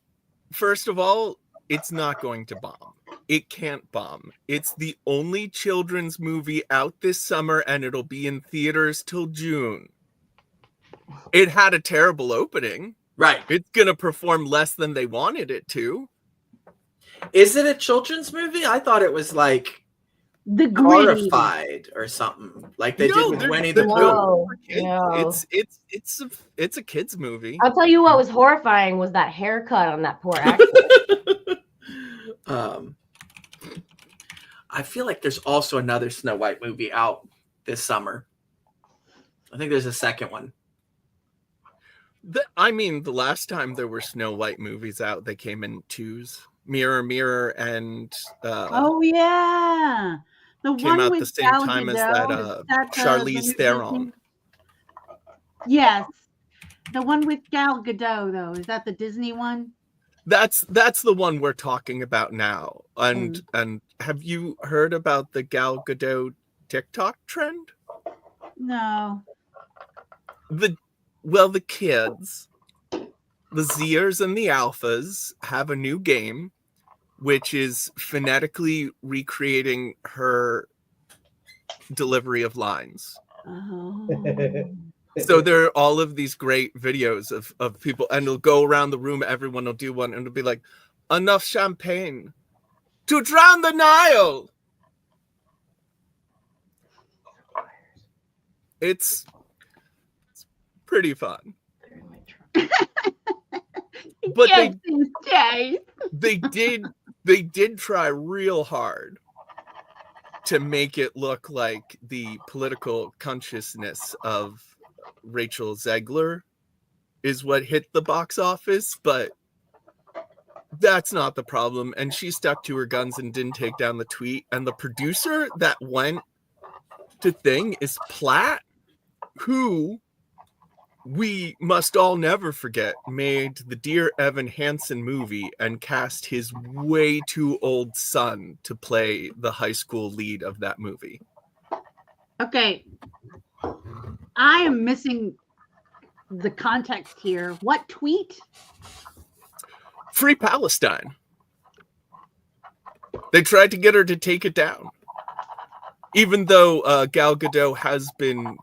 first of all, it's not going to bomb. It can't bomb. It's the only children's movie out this summer, and it'll be in theaters till June. It had a terrible opening. Right. It's going to perform less than they wanted it to. Is it a children's movie? I thought it was like The gritty. horrified or something, like they No, did with they're- Winnie the they're- Pooh. No. It's a kids movie. I'll tell you what was horrifying was that haircut on that poor actor. I feel like there's also another Snow White movie out this summer. I think there's a second one. I mean, the last time there were Snow White movies out, they came in twos. Mirror, Mirror, and Oh yeah, the came one out with the same Gal time as Gadot, that is that the Charlize new Theron. Disney- Yes, the one with Gal Gadot though. Is that the Disney one? That's the one we're talking about now. And have you heard about the Gal Gadot TikTok trend? No. The kids, the Zers and the Alphas, have a new game, which is phonetically recreating her delivery of lines. Oh. So there are all of these great videos of people, and it'll go around the room, everyone will do one, and it'll be like, enough champagne to drown the Nile. It's pretty fun. But Yes, these days. they did try real hard to make it look like the political consciousness of Rachel Zegler is what hit the box office, but that's not the problem. And she stuck to her guns and didn't take down the tweet. And the producer that went to thing is Platt, who we must all never forget made the Dear Evan Hansen movie and cast his way too old son to play the high school lead of that movie. Okay. I am missing the context here. What tweet? Free Palestine. They tried to get her to take it down. Even though Gal Gadot has been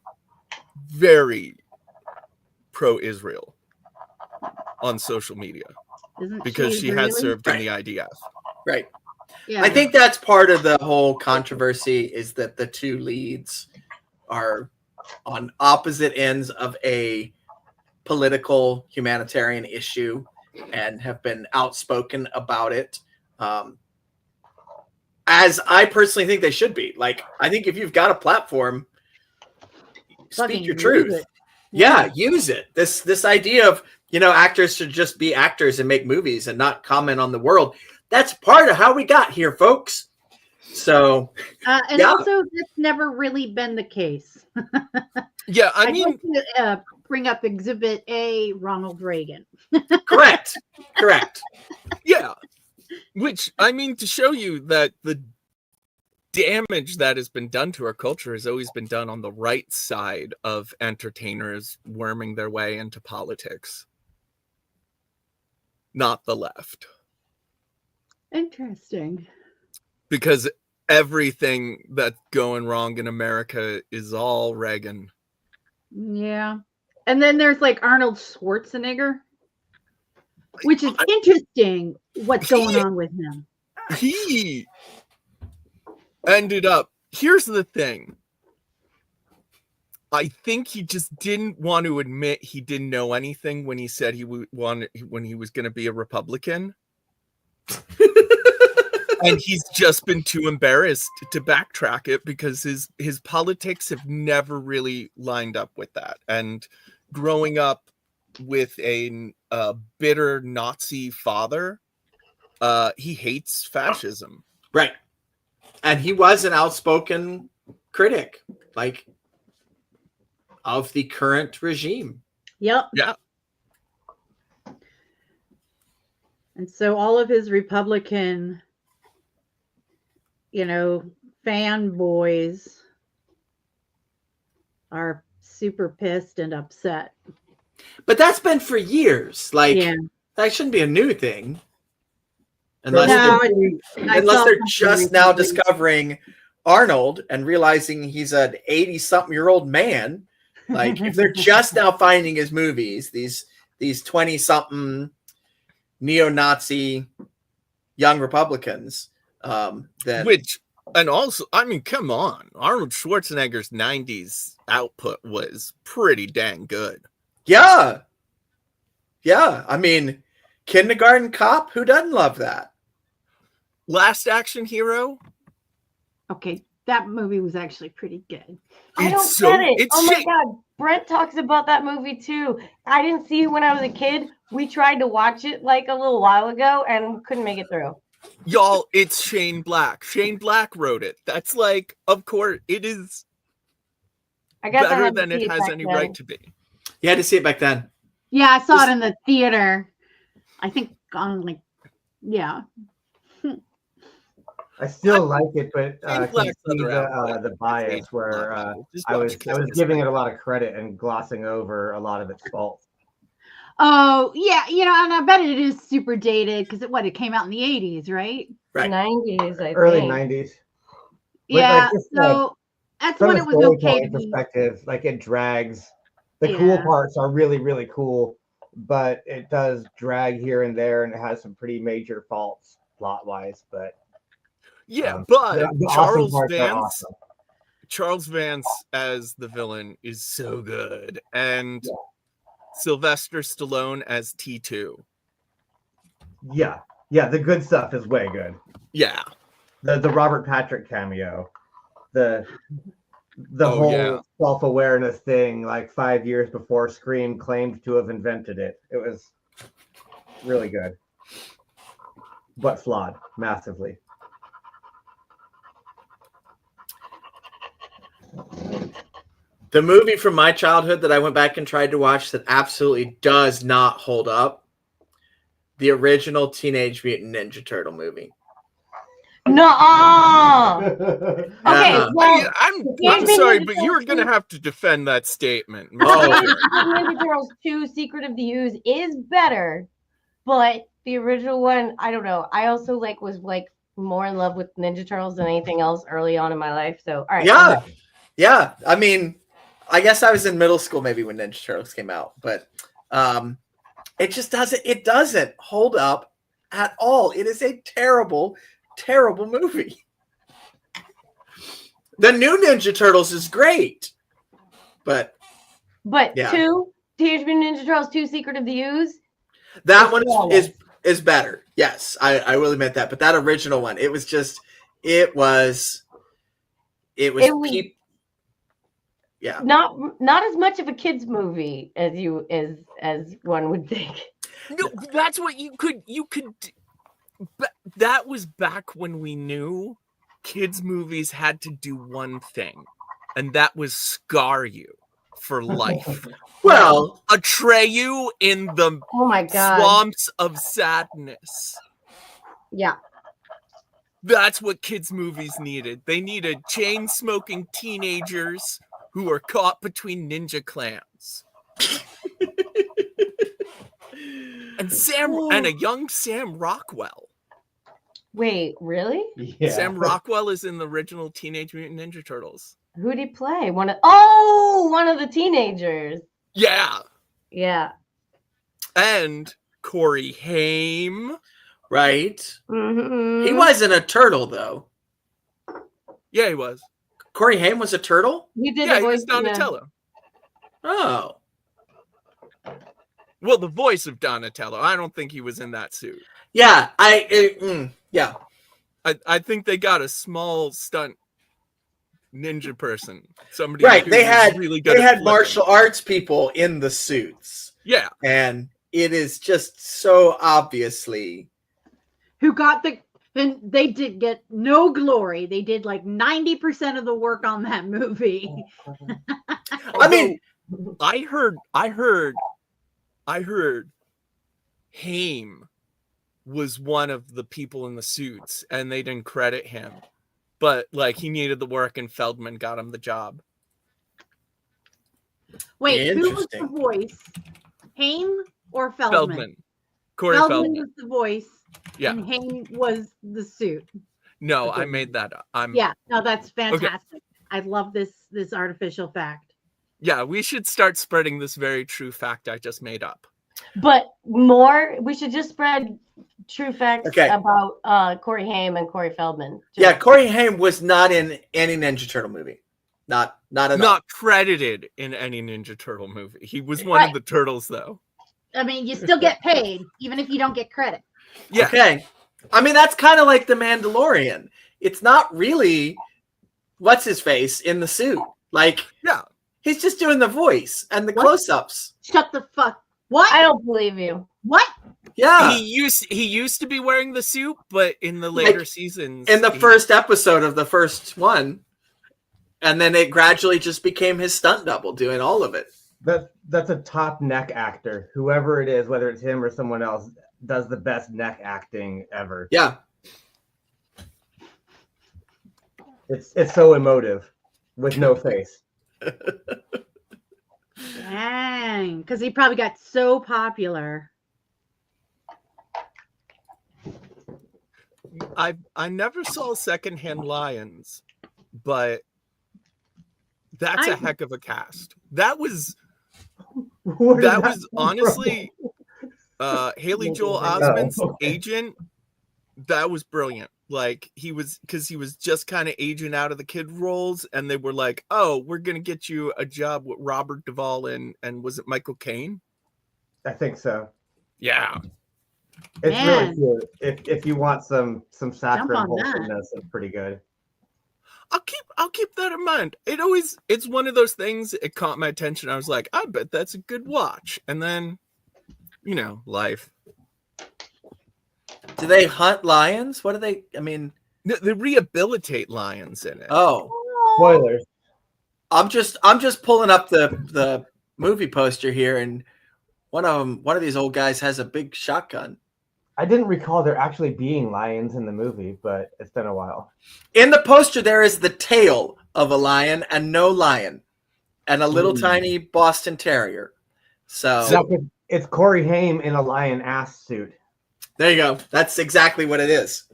very pro-Israel on social media. Because she has served in the IDF. Right. Yeah. I think that's part of the whole controversy is that the two leads are on opposite ends of a political humanitarian issue and have been outspoken about it. As I personally think they should be. Like, I think if you've got a platform, speak your truth. Yeah, use it. This idea of, actors should just be actors and make movies and not comment on the world. That's part of how we got here, folks. So, also, that's never really been the case. Yeah, I mean, bring up Exhibit A, Ronald Reagan. Correct. Yeah. Which, I mean, to show you that the damage that has been done to our culture has always been done on the right side of entertainers worming their way into politics, not the left. Interesting. Because everything that's going wrong in America is all Reagan. Yeah. And then there's like Arnold Schwarzenegger, which is interesting what's going on with him. He ended up, here's the thing. I think he just didn't want to admit he didn't know anything when he said when he was going to be a Republican. And he's just been too embarrassed to backtrack it because his politics have never really lined up with that. And growing up with a bitter Nazi father, he hates fascism. Right. And he was an outspoken critic, like, of the current regime. Yep. Yeah. And so all of his Republican, fanboys are super pissed and upset. But that's been for years. Like, that shouldn't be a new thing. Unless they're just now discovering Arnold and realizing he's an 80-something-year-old man. Like, if they're just now finding his movies, these 20-something neo-Nazi young Republicans, and also, I mean, come on, Arnold Schwarzenegger's 90s output was pretty dang good. Yeah. I mean, Kindergarten Cop, who doesn't love that? Last Action Hero. Okay, that movie was actually pretty good. I don't get it. Oh my God. Brent talks about that movie too. I didn't see it when I was a kid. We tried to watch it like a little while ago and couldn't make it through. Y'all, it's Shane Black. Shane Black wrote it. That's like, of course, it is better than it has any right to be. You had to see it back then. Yeah, I saw it in the theater. I think gone like, yeah. I still like it, but Same can Black see Leather outfit. the bias It's where Just I watch was Kiss Kiss giving Bang it a lot of credit and glossing over a lot of its faults. Oh, yeah, and I bet it is super dated because it came out in the 80s, right? Right. 90s, I Early think. 90s. Yeah, just, so that's from when a it was okay storytelling to be. perspective, like it drags. The cool Yeah. parts are really, really cool, but it does drag here and there, and it has some pretty major faults plot-wise. But Yeah, but the awesome Charles parts are Vance, awesome. Charles Vance as the villain is so good, and Sylvester Stallone as T2. Yeah, the good stuff is way good. Yeah, The Robert Patrick cameo, the Oh, whole yeah. self-awareness thing, like 5 years before Scream claimed to have invented it. It was really good, but flawed massively. The movie from my childhood that I went back and tried to watch that absolutely does not hold up. The original Teenage Mutant Ninja Turtle movie. No. Okay, Yeah. well, I'm Teenage sorry, Mutant but Ninja you're going to Turtles have to defend that statement. Oh. Teenage Mutant Ninja Turtles 2: Secret of the Ooze is better, but the original one, I don't know. I also was more in love with Ninja Turtles than anything else early on in my life. So, all right. Yeah. I mean, I guess I was in middle school maybe when Ninja Turtles came out, but it just doesn't hold up at all. It is a terrible, terrible movie. The new Ninja Turtles is great, but yeah. Teenage Mutant Ninja Turtles 2: Secret of the Ooze. That one is better. Yes, I will admit that. But that original one, it was yeah. Not as much of a kids movie as one would think. No, that's what you could. That was back when we knew kids' movies had to do one thing, and that was scar you for life. Well, Atreyu in the Oh my god. swamps of sadness. Yeah. That's what kids' movies needed. They needed chain-smoking teenagers who were caught between ninja clans. and a young Sam Rockwell. Wait, really? Yeah. Sam Rockwell is in the original Teenage Mutant Ninja Turtles. Who'd he play? One of the teenagers. Yeah. Yeah. And Corey Haim. Right. Mm-hmm. He wasn't a turtle though. Yeah, he was. Corey Haim was a turtle? He did Yeah, the he voice was Donatello. Oh. Well, the voice of Donatello. I don't think he was in that suit. Yeah, yeah. I think they got a small stunt ninja person. Somebody Right. who They was had really good at flipping. martial arts people in the suits. Yeah. And it is just so obviously Who got and they did get no glory. They did 90% of the work on that movie. I mean, I heard Haim was one of the people in the suits and they didn't credit him. But he needed the work and Feldman got him the job. Wait, who was the Interesting. voice? Haim or Feldman? Corey Feldman Feldman. was the voice, Yeah. and Haim was the suit. No, Okay. I made that up. Yeah, no, that's fantastic. I love this artificial fact. Yeah, we should start spreading this very true fact I just made up. But we should just spread true facts about Corey Haim and Corey Feldman. yeah, Corey Haim was not in any Ninja Turtle movie. Not at all. Not credited in any Ninja Turtle movie. He was one of the turtles, though. I mean, you still get paid, even if you don't get credit. Yeah. Okay. I mean, that's kind of like The Mandalorian. It's not really what's his face in the suit. Yeah. He's just doing the voice and the close-ups. Shut the fuck. What? I don't believe you. What? Yeah. He used to be wearing the suit, but in the later seasons, in the first episode of the first one, and then it gradually just became his stunt double doing all of it. That's a top neck actor, whoever it is, whether it's him or someone else. does the best neck acting ever. Yeah. It's so emotive with no face. Dang, because he probably got so popular. I never saw Secondhand Lions, but that's a heck of a cast. That was honestly Haley Joel Osment's agent. That was brilliant. Like he was just kind of aging out of the kid roles, and they were like, "Oh, we're gonna get you a job with Robert Duvall and was it Michael Caine?" I think so. Yeah, It's Man. really cute. If you want some saccharine on that. wholesomeness, it's pretty good. I'll keep that in mind. It's one of those things. It caught my attention. I was like, I bet that's a good watch. And then, life. Do they hunt lions? What do they? I mean, They rehabilitate lions in it. oh, Spoilers. I'm just pulling up the movie poster here, and one of these old guys has a big shotgun. I didn't recall there actually being lions in the movie, but it's been a while. In the poster, there is the tail of a lion and no lion, and a little tiny Boston Terrier. So It's Corey Haim in a lion ass suit. there you go. That's exactly what it is.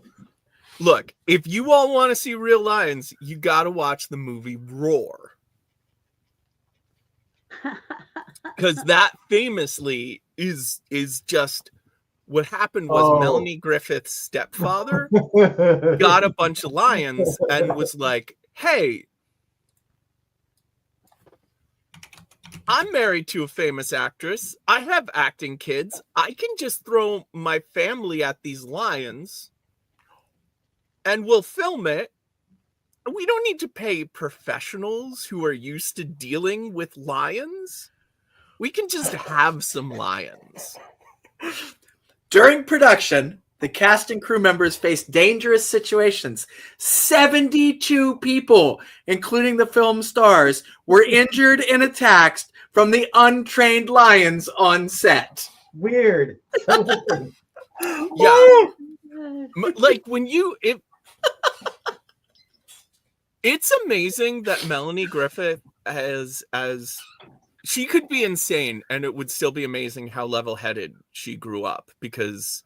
Look, if you all want to see real lions, you got to watch the movie Roar. Because that famously is just what happened was Melanie Griffith's stepfather got a bunch of lions and was like, hey, I'm married to a famous actress. I have acting kids. I can just throw my family at these lions and we'll film it. We don't need to pay professionals who are used to dealing with lions. We can just have some lions. During production, the cast and crew members faced dangerous situations. 72 people, including the film stars, were injured and attacked from the untrained lions on set. Weird. Yeah. Like it's amazing that Melanie Griffith as she could be insane and it would still be amazing how level-headed she grew up, because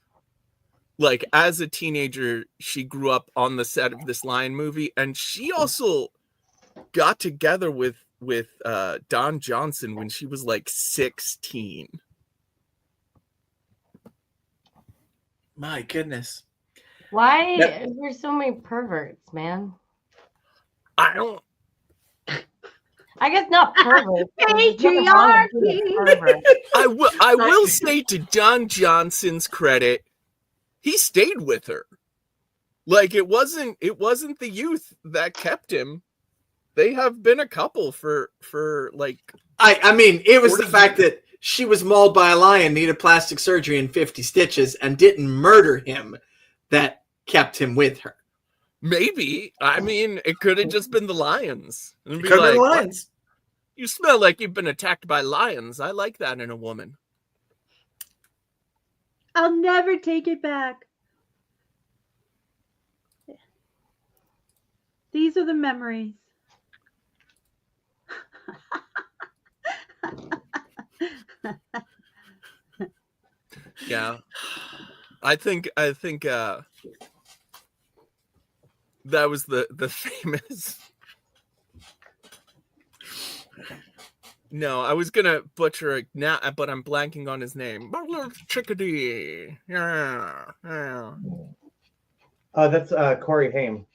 like as a teenager she grew up on the set of this lion movie, and she also got together with Don Johnson when she was like 16. My goodness. Why is there so many perverts, man? I guess not perverts. Patriarchy. I will say, to Don Johnson's credit, he stayed with her. Like it wasn't the youth that kept him. They have been a couple for like I mean, it was the 40 fact that she was mauled by a lion, needed plastic surgery and 50 stitches, and didn't murder him that kept him with her. Maybe. I mean, it could have just been the lions. It could have been lions. You smell like you've been attacked by lions. I like that in a woman. I'll never take it back. These are the memories. Yeah. I think that was the famous. No, I was gonna butcher it now, but I'm blanking on his name. Chickadee. Yeah. That's Corey Haim.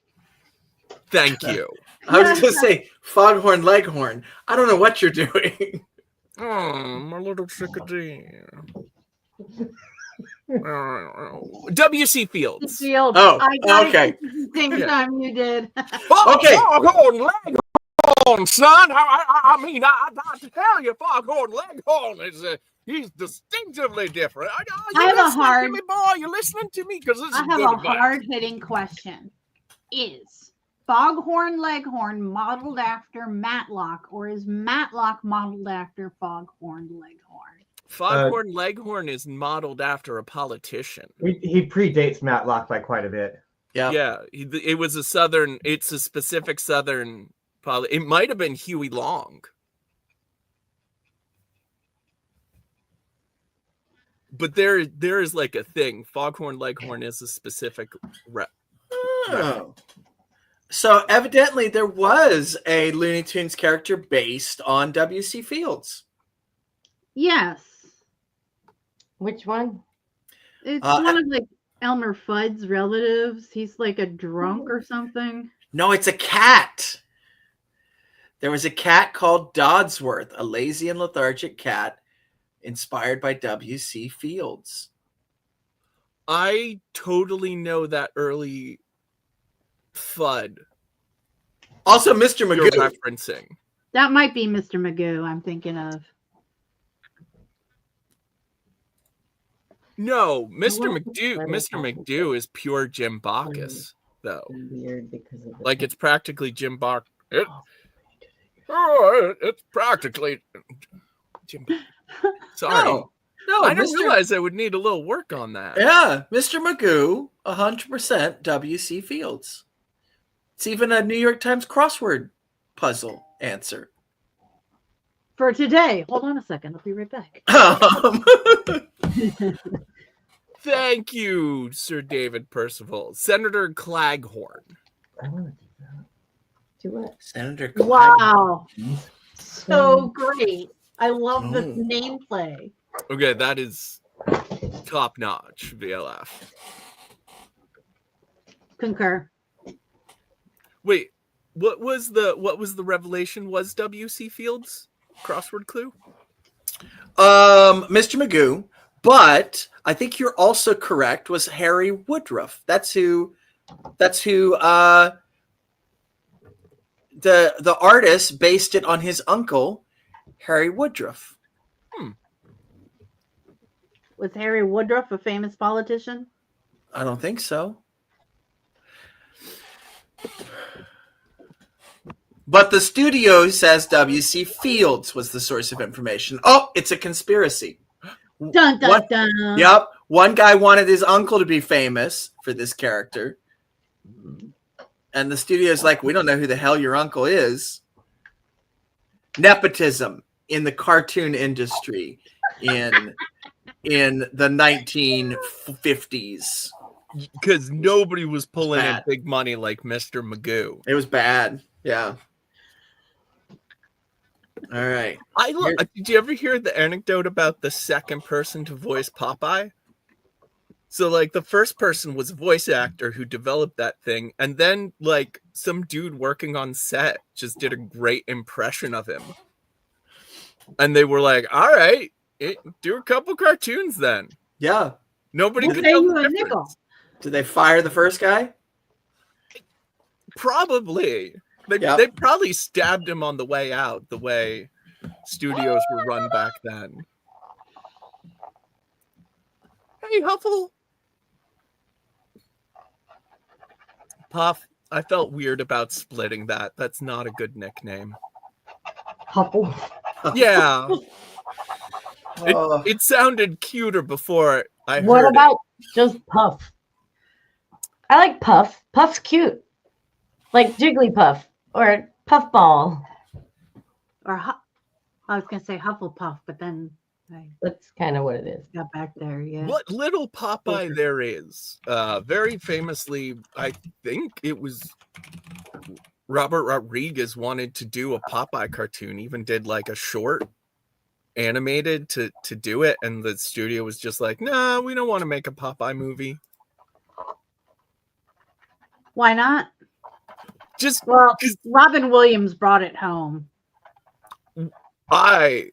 Thank you. I was going to say Foghorn Leghorn. I don't know what you're doing. Oh, my little chickadee. W.C. Fields. Oh, I got okay. it the same time you did. Okay. Foghorn Leghorn, son. I mean, I tell you, Foghorn Leghorn is he's distinctively different. I have a hard. To me, boy, you listening to me? Because this I is have good a advice. hard-hitting question. Is Foghorn Leghorn modeled after Matlock, or is Matlock modeled after Foghorn Leghorn? Foghorn Leghorn is modeled after a politician. He predates Matlock by quite a bit. Yeah. Yeah, it was a southern. It's a specific southern. It might have been Huey Long, but there is like a thing. Foghorn Leghorn is a specific rep. Oh. So evidently there was a Looney Tunes character based on W.C. Fields. Yes. Which one? It's Uh, one of like Elmer Fudd's relatives. He's like a drunk or something. No, it's a cat. There was a cat called Dodsworth, a lazy and lethargic cat inspired by W.C. Fields. I totally know that early Fudd Also, Mr. you're Magoo. referencing. That might be Mr. Magoo I'm thinking of. No, Mr. Well, McDo. that is Mr. McDo is pure Jim Bacchus, though. Weird because of the Like it's practically Jim Bacchus. It's practically Jim. Sorry, No, I didn't Mr. realize I would need a little work on that. Yeah, Mr. Magoo, 100% W.C. Fields. It's even a New York Times crossword puzzle answer. For today. Hold on a second. I'll be right back. Thank you, Sir David Percival. Senator Claghorn. I want to do that. Do what? Senator Clyde. Wow. So great. I love this Oh. nameplay. Okay, that is top notch, VLF. Concur. Wait, what was the revelation? Was W.C. Fields crossword clue? Mr. Magoo, but I think you're also correct. Was Harry Woodruff? That's who. The artist based it on his uncle, Harry Woodruff. Was Harry Woodruff a famous politician? I don't think so. But the studio says W.C. Fields was the source of information. Oh, it's a conspiracy. Dun dun What? dun. Yep. One guy wanted his uncle to be famous for this character. And the studio's like, we don't know who the hell your uncle is. Nepotism in the cartoon industry in the 1950s. Because nobody was pulling in Bad. big money like Mr. Magoo. It was bad. Yeah. All right. Did you ever hear the anecdote about the second person to voice Popeye? So, like, the first person was a voice actor who developed that thing, and then, like, some dude working on set just did a great impression of him. And they were like, all right, do a couple cartoons then. Yeah. Nobody We'll could pay tell you the a difference. nickel. Did they fire the first guy? Probably. Yep. They probably stabbed him on the way out, the way studios were run back then. Hey, Huffle. Puff, I felt weird about splitting that. That's not a good nickname. Huffle. Yeah. Oh. It sounded cuter before I What heard about just Puff? I like Puff. Puff's cute. Like Jigglypuff or Puffball. Or I was gonna say Hufflepuff, but then I That's kind of what it is. got back there. Yeah. what little Popeye there is. Very famously, I think it was Robert Rodriguez wanted to do a Popeye cartoon, even did like a short animated to do it, and the studio was just like, nah, we don't want to make a Popeye movie. Why not? Just Well, 'cause Robin Williams brought it home. I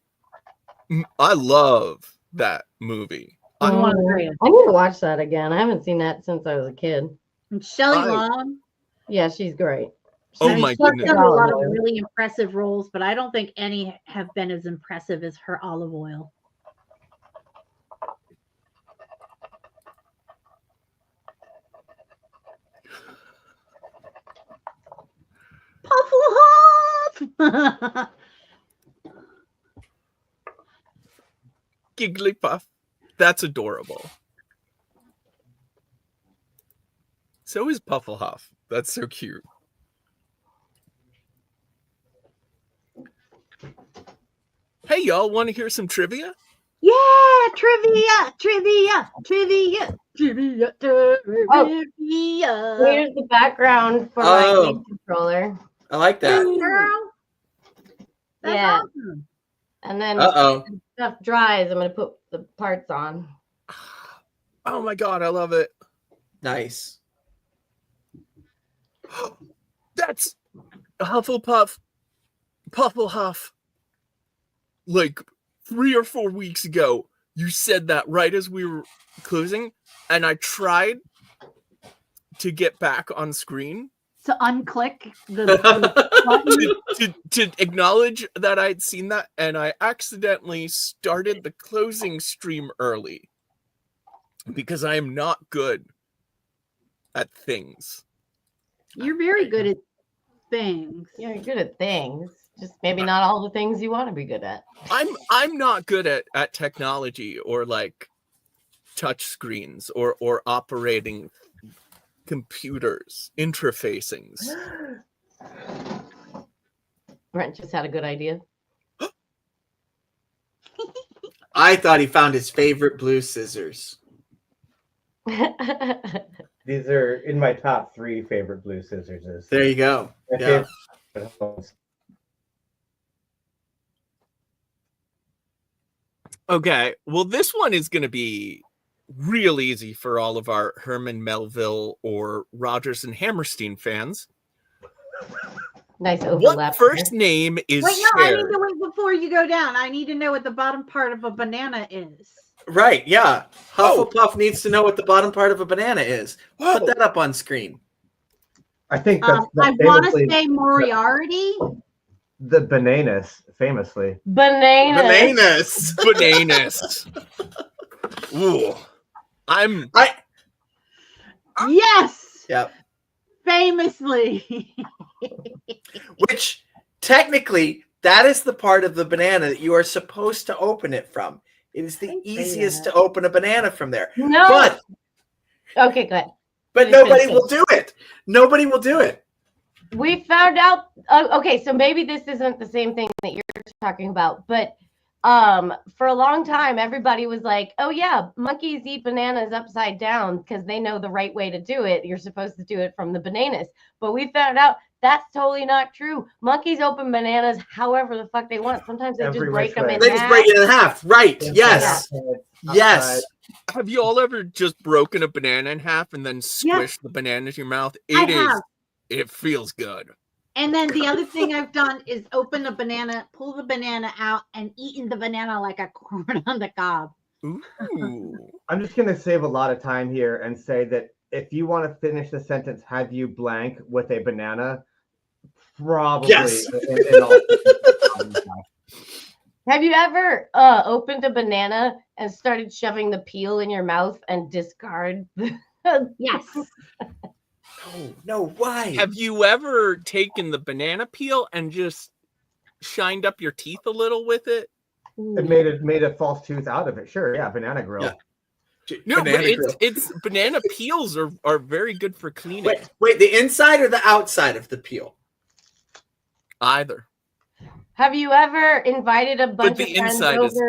love that movie. I'm one of the greatest. I need to watch that again. I haven't seen that since I was a kid. And Shelley I- Long. Yeah, she's great. Oh I mean, my she's done goodness. a lot of Olive oil. really impressive roles, but I don't think any have been as impressive as her Olive Oil. Pufflehuff! Gigglypuff. That's adorable. So is Pufflehuff. That's so cute. Hey, y'all, want to hear some trivia? Yeah, trivia. Here's the background for my Oh. game controller. I like that. Girl, that's Yeah. awesome. And then Uh-oh. when stuff dries, I'm going to put the parts on. Oh my god, I love it. Nice. That's Hufflepuff, Pufflehuff. Like 3 or 4 weeks ago, you said that right as we were closing, and I tried to get back on screen To unclick the button. to acknowledge that I'd seen that, and I accidentally started the closing stream early because I am not good at things. You're very good at things. You're good at things. Just maybe not all the things you want to be good at. I'm not good at technology or like touch screens or operating computers, interfacings. Brent just had a good idea. I thought he found his favorite blue scissors. These are in my top 3 favorite blue scissors. There you go. My Yeah. favorite- Okay, well, this one is going to be real easy for all of our Herman Melville or Rodgers and Hammerstein fans. Nice overlap. What first name is Wait, no, I need shared? to wait before you go down. I need to know what the bottom part of a banana is. Right, yeah. Oh. Hufflepuff needs to know what the bottom part of a banana is. Put Oh. that up on screen. I think that's I want to famously say Moriarty. the bananas, famously. Banana. Bananas. Bananas. Ooh. I'm Yes, Yep. famously. Which technically, that is the part of the banana that you are supposed to open it from. It is the Don't say easiest that. to open a banana from there. No. But Okay, good. but Finish, nobody finish, will do it. Nobody will do it. We found out. Okay, so maybe this isn't the same thing that you're talking about, but for a long time, everybody was like, "Oh yeah, monkeys eat bananas upside down because they know the right way to do it. You're supposed to do it from the bananas." But we found out that's totally not true. Monkeys open bananas however the fuck they want. Sometimes they Every just break which them way. in They just half. break it in half. Right. Yes. Outside, Yes. Have you all ever just broken a banana in half and then squished the banana to your mouth? I have. It feels good. And then the other thing I've done is open a banana, pull the banana out, and eaten the banana like a corn on the cob. Ooh. I'm just going to save a lot of time here and say that if you want to finish the sentence, have you blank with a banana? Probably. Yes. in all Have you ever opened a banana and started shoving the peel in your mouth and discard? Yes. No, why? Have you ever taken the banana peel and just shined up your teeth a little with it? It made a false tooth out of it. Sure, yeah, banana grill. Yeah. No, Banana but grill. it's banana peels are very good for cleaning. Wait, the inside or the outside of the peel? Either. Have you ever invited a bunch the of friends inside is-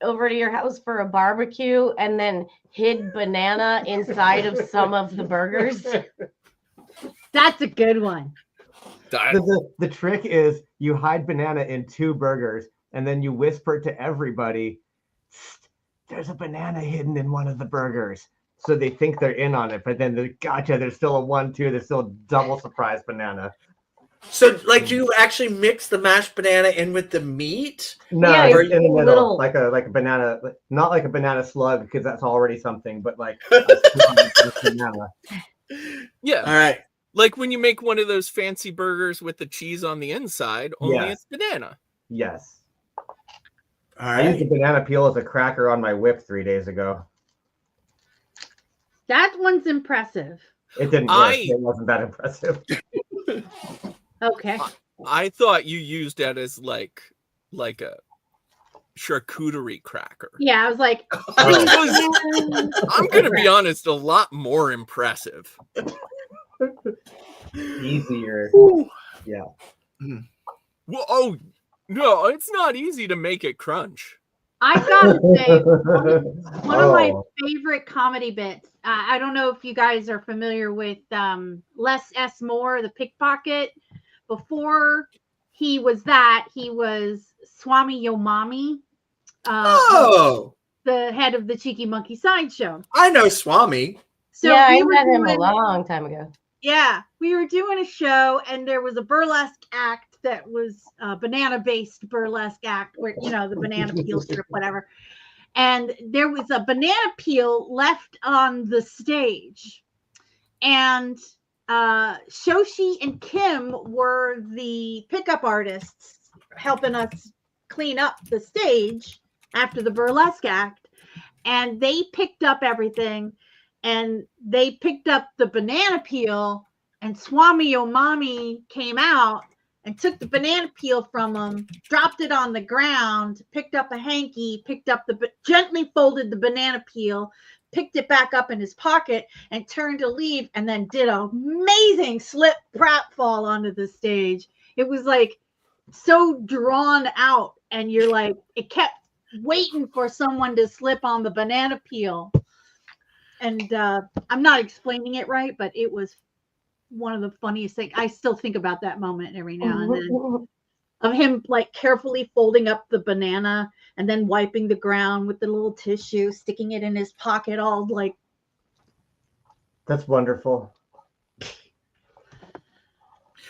over to your house for a barbecue and then hid banana inside of some of the burgers? That's a good one. The trick is you hide banana in 2 burgers and then you whisper to everybody, there's a banana hidden in one of the burgers. So they think they're in on it, but then gotcha, there's still a 1-2, there's still a double surprise banana. So, like, do you actually mix the mashed banana in with the meat? No, Yeah, it's it's in the middle, little- like a banana, not like a banana slug because that's already something, but like banana. Yeah. All right. Like when you make one of those fancy burgers with the cheese on the inside, only Yeah. it's banana. Yes. All I used right. a banana peel as a cracker on my whip 3 days ago. That one's impressive. It didn't work. It wasn't that impressive. Okay. I thought you used that as like a charcuterie cracker. Yeah, I was like, Which was, I'm going to be honest, a lot more impressive. Easier. Yeah. Well, oh, no, it's not easy to make it crunch. I gotta say, one of my Oh. favorite comedy bits. I don't know if you guys are familiar with Les S. Moore, the pickpocket. Before he was that, he was Swami Yomami, Oh, the head of the Cheeky Monkey Sideshow. I know Swami. So yeah, I we were met him a doing- long time ago. Yeah, we were doing a show, and there was a burlesque act that was a banana-based burlesque act, where the banana peel strip, whatever. And there was a banana peel left on the stage, and Shoshi and Kim were the pickup artists helping us clean up the stage after the burlesque act, and they picked up everything. And they picked up the banana peel, and Swami Yomami came out and took the banana peel from him, dropped it on the ground, picked up a hanky, gently folded the banana peel, picked it back up in his pocket, and turned to leave, and then did an amazing slip pratfall onto the stage. It was like so drawn out, and you're like, it kept waiting for someone to slip on the banana peel. And I'm not explaining it right, but it was one of the funniest things. I still think about that moment every now and then, of him like carefully folding up the banana and then wiping the ground with the little tissue, sticking it in his pocket, all like. That's wonderful.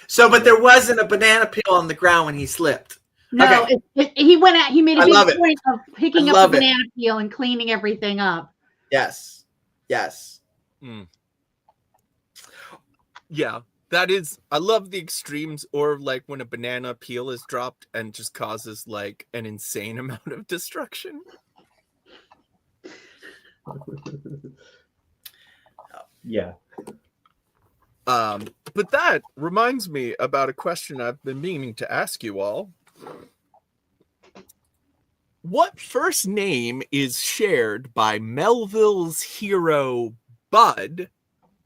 So, but there wasn't a banana peel on the ground when he slipped. No, Okay. he went out. He made a I love big it. point of picking I up love the it. banana peel and cleaning everything up. Yes. Yes. Yeah, that is. I love the extremes, or like when a banana peel is dropped and just causes like an insane amount of destruction. Yeah. But that reminds me about a question I've been meaning to ask you all. What first name is shared by Melville's hero Bud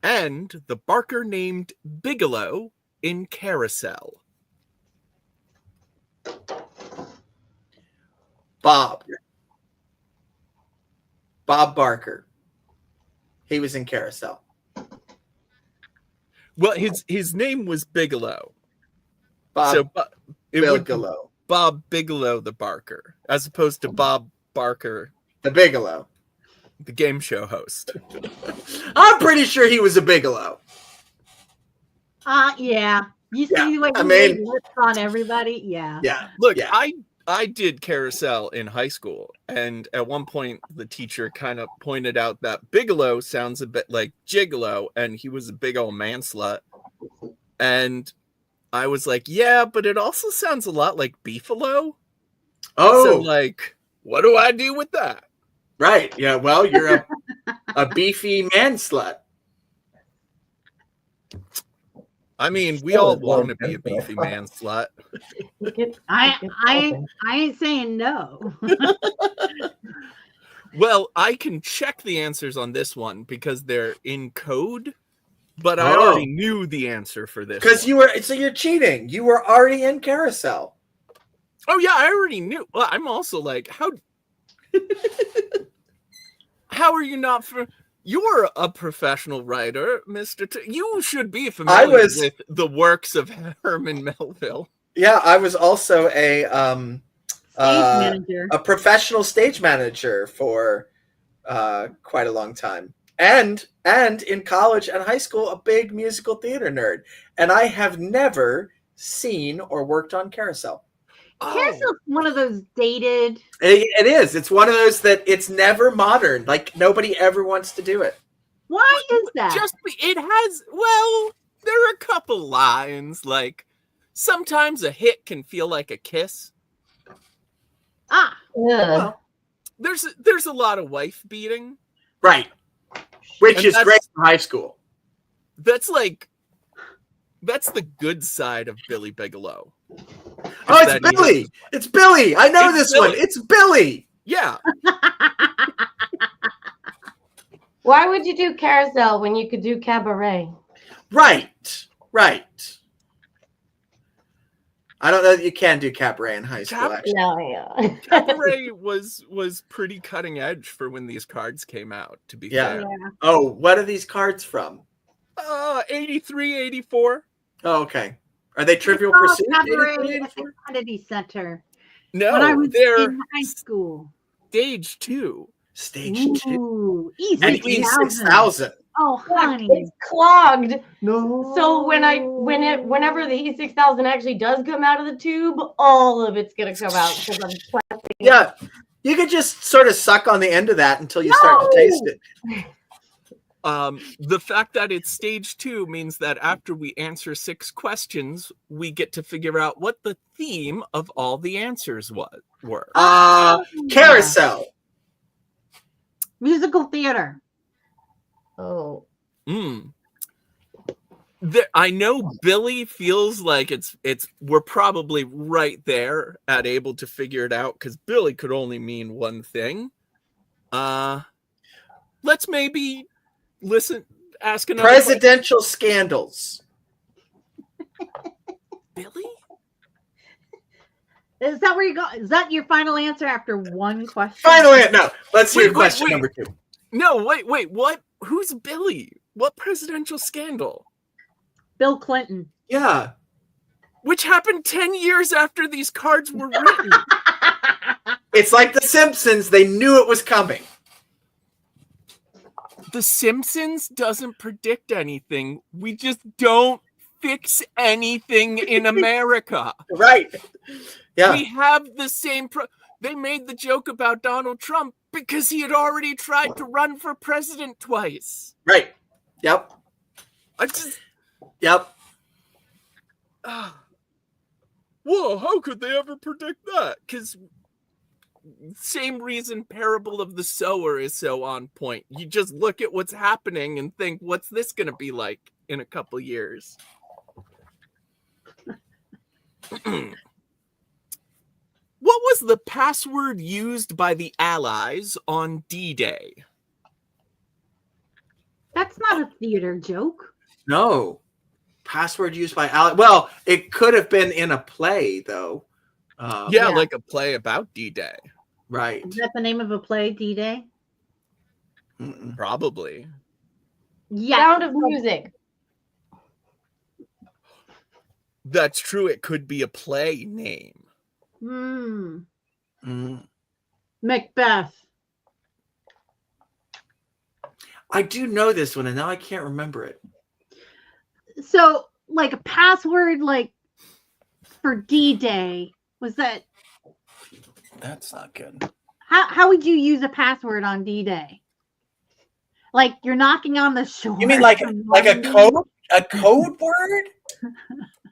and the barker named Bigelow in Carousel? Bob Barker. He was in Carousel. Well, his name was Bigelow. Bob So it would be Bigelow. Bob Bigelow the barker, as opposed to Bob Barker, The Bigelow. the game show host. I'm pretty sure he was a Bigelow. Yeah. You see Yeah, what I you mean- made lips on everybody? Yeah. Yeah. Look, Yeah. I did Carousel in high school, and at one point the teacher kind of pointed out that Bigelow sounds a bit like Gigolo, and he was a big old man slut. And I was like, yeah, but it also sounds a lot like Beefalo. Oh, So like, what do I do with that? right. Yeah. Well, you're a beefy man slut. I mean, we Still all is want one to be a pencil. beefy man slut. I ain't saying no. Well, I can check the answers on this one because they're in code, but I Oh. already knew the answer for this. Because you're cheating. You were already in Carousel. Oh yeah, I already knew. Well, I'm also like, how are you not for? You're a professional writer, Mr. You should be familiar with the works of Herman Melville. Yeah, I was also a Manager. a professional stage manager for quite a long time, and in college and high school, a big musical theater nerd. And I have never seen or worked on Carousel. Carousel's one of those dated. It is. It's one of those that it's never modern. Like nobody ever wants to do it. Why is that? It has. Well, there are a couple lines like sometimes a hit can feel like a kiss. Ah, Ugh. There's a lot of wife beating. Right. Which And is that's- great in high school. That's the good side of Billy Bigelow. Oh, it's that even- Billy. It's Billy. I know It's this Billy. one. It's Billy. Yeah. Why would you do carousel when you could do cabaret? Right. I don't know that you can do cabaret in high school, actually. No, yeah. Cabaret was pretty cutting edge for when these cards came out, to be Yeah. fair. Oh, what are these cards from? 83, 84. Oh, okay. Are they Trivial I saw Pursuit? Cabaret 83, at 84? the Kennedy Center No, when I was they're in high school. stage 2. Stage 2. Ooh, And E6000. E6000. Oh, honey. It's clogged. No. So whenever the E6000 actually does come out of the tube, all of it's gonna come out because I'm plastic. Yeah. You could just sort of suck on the end of that until you start to taste it. The fact that it's stage 2 means that after we answer 6 questions, we get to figure out what the theme of all the answers were. Carousel. Musical theater. Oh. I know Billy feels like we're probably right there at able to figure it out because Billy could only mean one thing. Let's maybe ask another Presidential scandals. question. Billy? Is that where you go? Is that your final answer after one question? No. Let's hear Wait, question wait. number 2. No, wait, what? Who's Billy? What presidential scandal? Bill Clinton. Yeah. Which happened 10 years after these cards were written. It's like The Simpsons. They knew it was coming. The Simpsons doesn't predict anything. We just don't fix anything in America. Right. Yeah. We have the same. They made the joke about Donald Trump because he had already tried to run for president twice. Right. Yep. I just. Yep. Whoa, how could they ever predict that? Because same reason Parable of the Sower is so on point. You just look at what's happening and think, what's this going to be like in a couple years? What was the password used by the Allies on D-Day? That's not a theater joke. No. Password used by Alex. Well, it could have been in a play, though. Yeah, like a play about D-Day. Right. Is that the name of a play, D-Day? Mm-mm. Probably. Yeah. Sound of Music. That's true. It could be a play name. Macbeth. I do know this one, and now I can't remember it. So, like a password, like for D-Day, was that? That's not good. How would you use a password on D-Day? Like you're knocking on the shore. You mean like a code? A code word?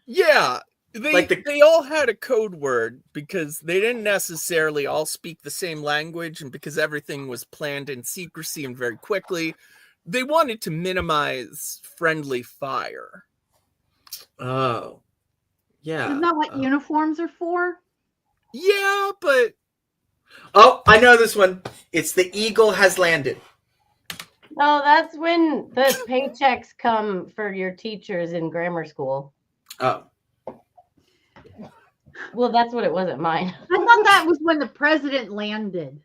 Yeah. They Like they all had a code word because they didn't necessarily all speak the same language, and because everything was planned in secrecy and very quickly, they wanted to minimize friendly fire. Oh. Yeah. Isn't that what uniforms are for? Yeah, but Oh, I know this one. It's The Eagle Has Landed. No, that's when the paychecks come for your teachers in grammar school. Oh. Well, that's what it was at mine. I thought that was when the president landed.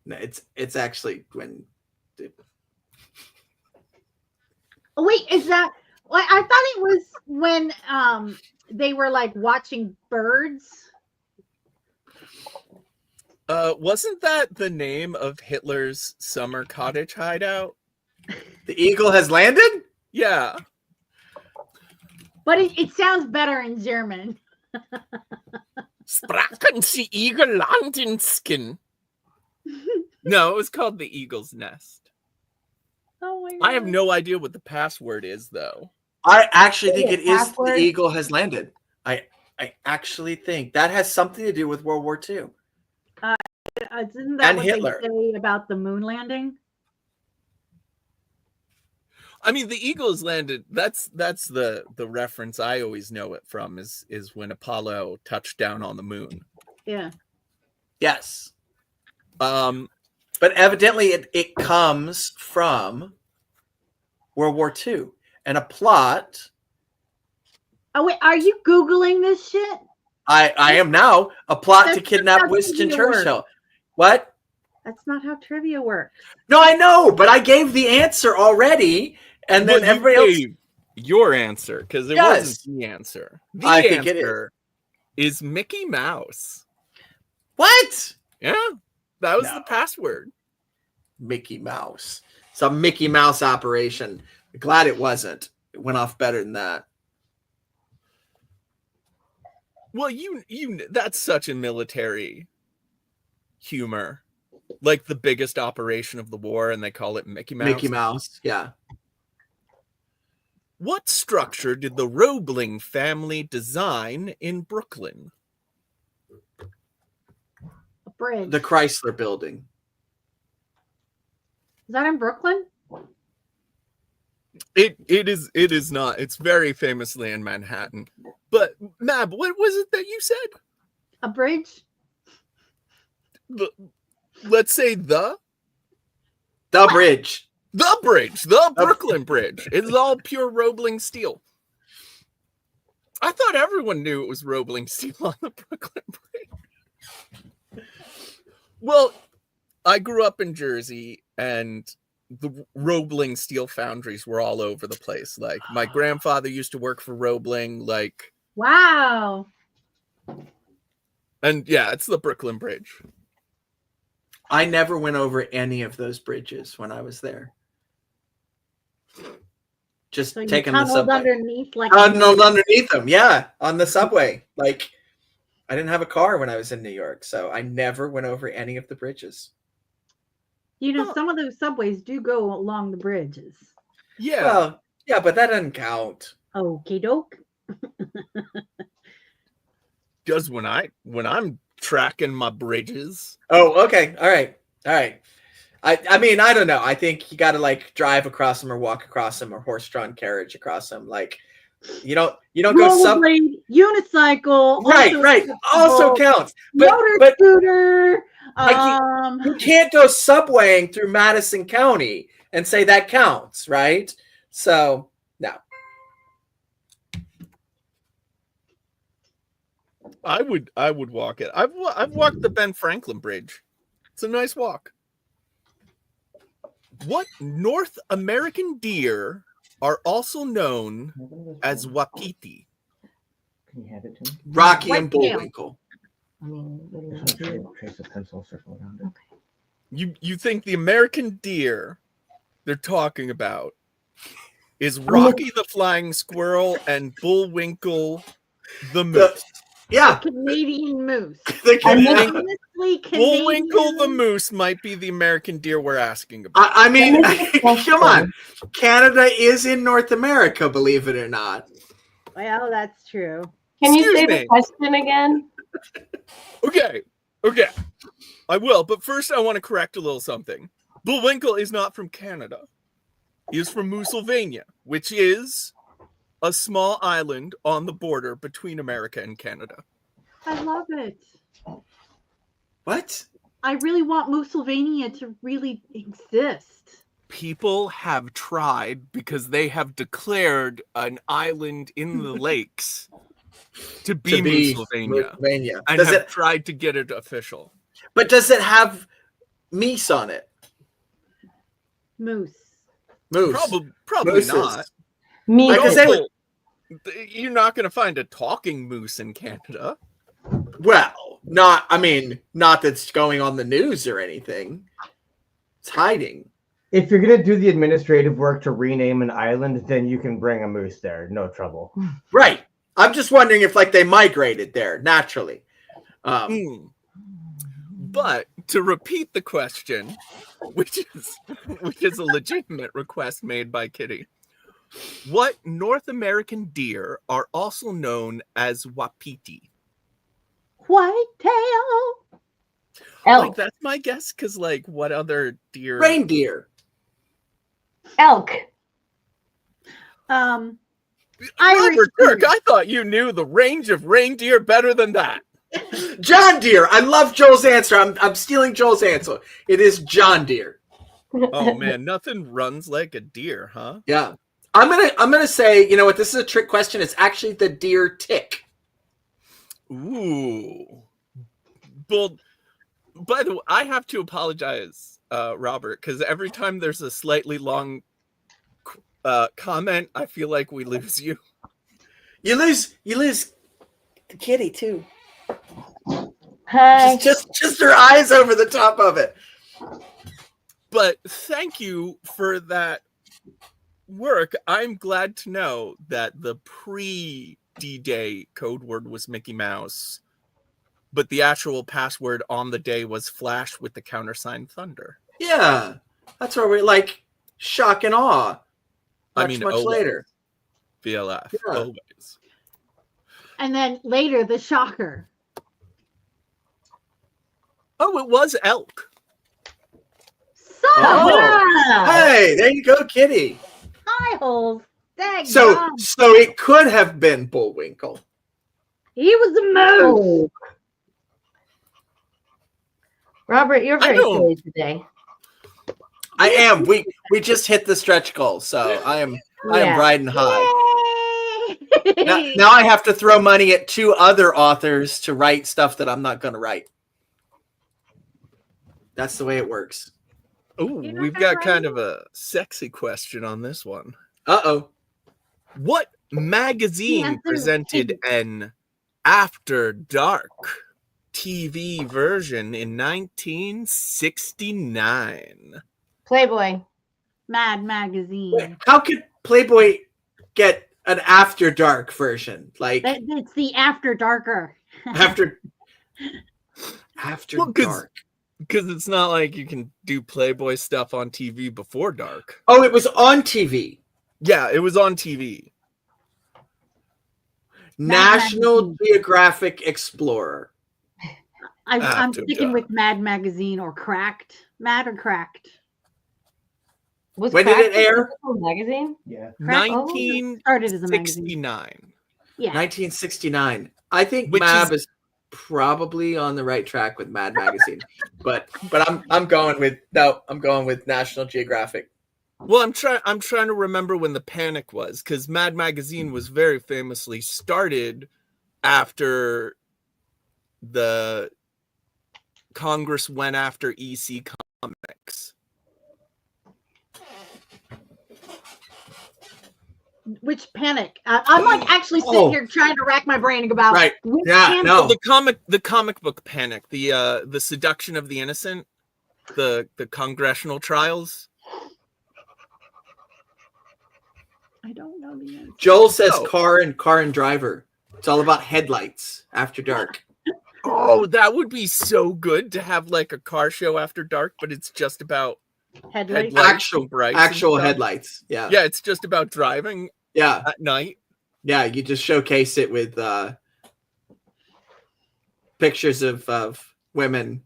No, it's actually when Oh, wait, is that? Well, I thought it was when they were like watching birds. wasn't that the name of Hitler's summer cottage hideout? The Eagle Has Landed? Yeah. But it sounds better in German. Sprachen Sie Igel Landenskin. No, it was called the Eagle's Nest. Oh my God. I have no idea what the password is, though. I actually think it is The Password? Eagle Has Landed. I actually think that has something to do with World War II. Isn't that And what Hitler. they say about the moon landing? I mean, the Eagles landed. That's the reference I always know it from is when Apollo touched down on the moon. Yeah. Yes. But evidently it comes from World War II and a plot. Oh wait, are you Googling this shit? I am now a plot to That's kidnap not Winston trivia work. Churchill. What? That's not how trivia works. No, I know, but I gave the answer already, and then Well, everybody else. gave your answer because it Yes. wasn't the answer. The I think it answer is Mickey Mouse. What? Yeah, that was No. the password. Mickey Mouse. It's a Mickey Mouse operation. Glad it wasn't. It went off better than that. Well, you that's such a military humor, like the biggest operation of the war, and they call it Mickey Mouse. Mickey Mouse. Yeah. What structure did the Roebling family design in Brooklyn? A bridge. The Chrysler Building. Is that in Brooklyn? It is not. It's very famously in Manhattan. But Mab, what was it that you said? A bridge? Let's say the bridge. The bridge, the Brooklyn Bridge. It's all pure Roebling steel. I thought everyone knew it was Roebling steel on the Brooklyn Bridge. Well, I grew up in Jersey, and the Roebling steel foundries were all over the place. Like, my grandfather used to work for Roebling, like... Wow. And yeah, it's the Brooklyn Bridge. I never went over any of those bridges when I was there. Just So you taking the tunneled subway. underneath like Tunneled underneath them, yeah, on the subway. Like, I didn't have a car when I was in New York, so I never went over any of the bridges. You know, some of those subways do go along the bridges. Yeah. Well, yeah, but that doesn't count. Okie doke. Just when I'm tracking my bridges. Oh, okay. All right. I mean, I don't know. I think you got to like drive across them or walk across them or horse-drawn carriage across them. Like, you don't go sub. Rollerblade, unicycle. Right. Also counts. Motor But scooter. you can't go subwaying through Madison County and say that counts, right? So no. I would walk it. I've walked the Ben Franklin Bridge. It's a nice walk. What North American deer are also known as wapiti? Can you hand it to me? Rocky and Whitetail. Bullwinkle. I mean, what do you want Just to do? trace a pencil circle around it. You think the American deer they're talking about is Rocky the Flying Squirrel and Bullwinkle the Moose? Yeah, Canadian moose. the Canadian- Honestly, Canadian Bullwinkle the moose. Moose might be the American deer we're asking about. I mean, come on. Canada is in North America, believe it or not. Well, that's true. Can you Excuse say me. the question again? Okay. I will, but first I want to correct a little something. Bullwinkle is not from Canada. He is from Moosylvania, which is a small island on the border between America and Canada. I love it. What? I really want Moosylvania to really exist. People have tried because they have declared an island in the lakes to be Moosylvania Pennsylvania. and Does have it? tried to get it official. But does it have meese on it? Moose. Moose. Probably Mooses. not. Me. Like I say, Well, you're not going to find a talking moose in Canada. well, not that's going on the news or anything. It's hiding. If you're gonna do the administrative work to rename an island, then you can bring a moose there. No trouble. Right. I'm just wondering if like they migrated there naturally. But to repeat the question, which is a legitimate request made by Kitty, what North American deer are also known as wapiti? Whitetail. Elk. Like that's my guess, because like what other deer? Reindeer. Elk. Irish Robert Kirk, Deer. I thought you knew the range of reindeer better than that. John Deere. I love Joel's answer. I'm stealing Joel's answer. It is John Deere. Oh man, nothing runs like a deer, huh? Yeah. I'm gonna say, you know what, this is a trick question. It's actually the deer tick. Ooh. Well, by the way, I have to apologize, Robert, because every time there's a slightly long comment, I feel like we lose you. You lose the kitty too. Hi. Just her eyes over the top of it. But thank you for that work. I'm glad to know that the pre-D-Day code word was Mickey Mouse, but the actual password on the day was Flash with the countersign Thunder. Yeah. That's where we're like shock and awe. Much always. later. VLF, Yeah. always. And then later, the shocker. Oh, it was elk. So, Oh. Hey, there you go, kitty. high holes. Dang So God. it could have been Bullwinkle. He was the most. Oh. Robert, you're I very know. silly today. I am. We just hit the stretch goal, so I am Yeah. riding high. Yay! Now I have to throw money at 2 other authors to write stuff that I'm not going to write. That's the way it works. Oh, You're not we've gonna got kind write of a sexy question on this one. Uh-oh. What magazine Yeah, presented an After Dark TV version in 1969? Playboy. Mad Magazine. How could Playboy get an After Dark version? Like It's the After Darker. after Well, 'cause- dark. Because it's not like you can do Playboy stuff on TV before dark. Oh, it was on TV. Yeah, it was on TV. National Magazine. Geographic Explorer. I'm After sticking Dark. with Mad Magazine or Cracked. Mad or Cracked? Was When did Cracked it air? a magazine? Yeah. Cracked started as a magazine. 1969. Yeah. 1969. I think Which Mab is probably on the right track with Mad Magazine, but I'm going with National Geographic. Well, I'm trying to remember when the panic was, because Mad Magazine was very famously started after the Congress went after EC Comics. Which panic? I'm like actually sitting Oh. here trying to rack my brain about Right. which Yeah, panic. no. The comic book panic, the seduction of the innocent, the congressional trials. I don't know the answer. Joel says No. car and driver. It's all about headlights after dark. Oh, that would be so good to have like a car show after dark, but it's just about Headlights. headlights Actual- and brights and Actual stuff. headlights. Yeah. Yeah, it's just about driving Yeah. at night. Yeah. You just showcase it with pictures of women.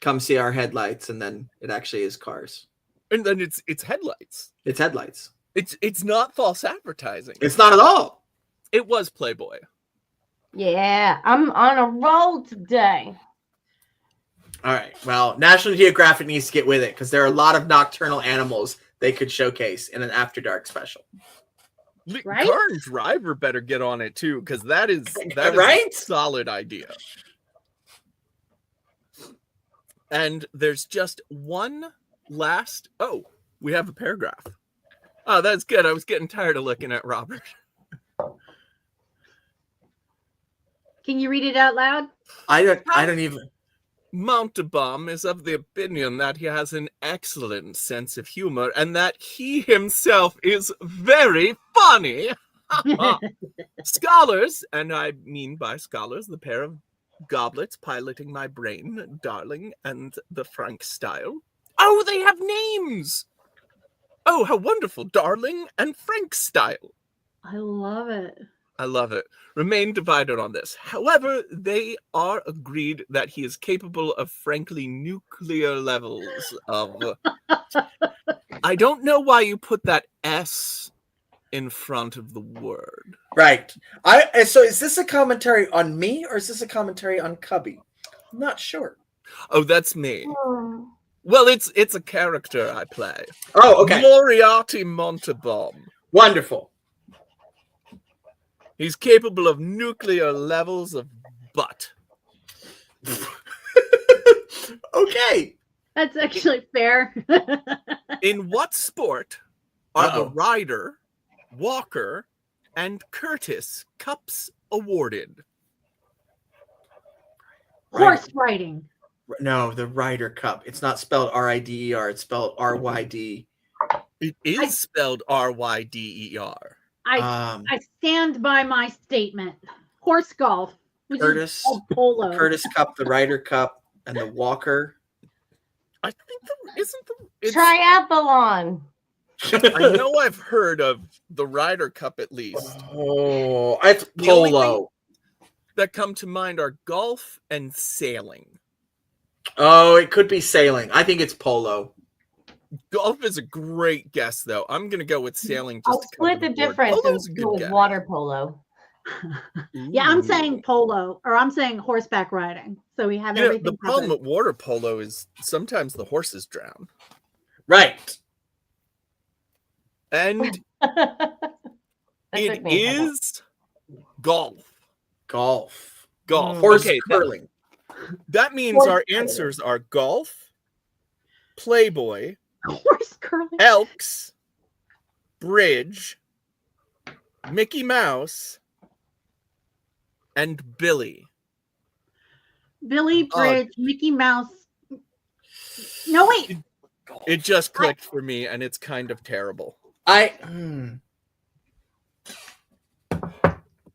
Come see our headlights, and then it actually is cars. And then it's headlights. It's headlights. It's not false advertising. It's not at all. It was Playboy. Yeah, I'm on a roll today. All right. Well, National Geographic needs to get with it because there are a lot of nocturnal animals they could showcase in an After Dark special. Right? Car and Driver better get on it too, because that is Right? a solid idea. And there's just one last. Oh, we have a paragraph. Oh, that's good. I was getting tired of looking at Robert. Can you read it out loud? I don't even. Mountebaum is of the opinion that he has an excellent sense of humor and that he himself is very funny. Scholars, and I mean by scholars the pair of goblets piloting my brain, Darling and the Frank style. Oh, they have names! Oh, how wonderful, Darling and Frank style. I love it. I love it. Remain divided on this. However, they are agreed that he is capable of frankly nuclear levels of. I don't know why you put that S in front of the word. Right. So is this a commentary on me or is this a commentary on Cubby? I'm not sure. Oh, that's me. Hmm. Well, it's a character I play. Oh, okay. Moriarty Montalban. Wonderful. He's capable of nuclear levels of butt. Okay. That's actually fair. In what sport are the Uh-oh. Ryder, Walker, and Curtis Cups awarded? Horse riding. No, the Ryder Cup. It's not spelled R-I-D-E-R. It's spelled R-Y-D. It is spelled R-Y-D-E-R. I stand by my statement. Horse golf. Which Curtis. is called polo. Curtis Cup, the Ryder Cup, and the Walker. I think it's, Triathlon. I know I've heard of the Ryder Cup at least. Oh, it's The only polo. That come to mind are golf and sailing. Oh, it could be sailing. I think it's polo. Golf is a great guess, though. I'm going to go with sailing. Just I'll to cover split the board. difference Polo's a and good go with guess. water polo. Yeah, I'm Ooh. saying polo, or I'm saying horseback riding. So we have Yeah, everything. the problem covered. with water polo is sometimes the horses drown. Right. And That it took me a second. is golf. Golf. Golf. Horse Okay, curling. that means Horse our curling. answers are golf, Playboy, horse curling. Elks, Bridge, Mickey Mouse, and Billy. Billy Bridge, Mickey Mouse. No, wait. It just clicked for me, and it's kind of terrible.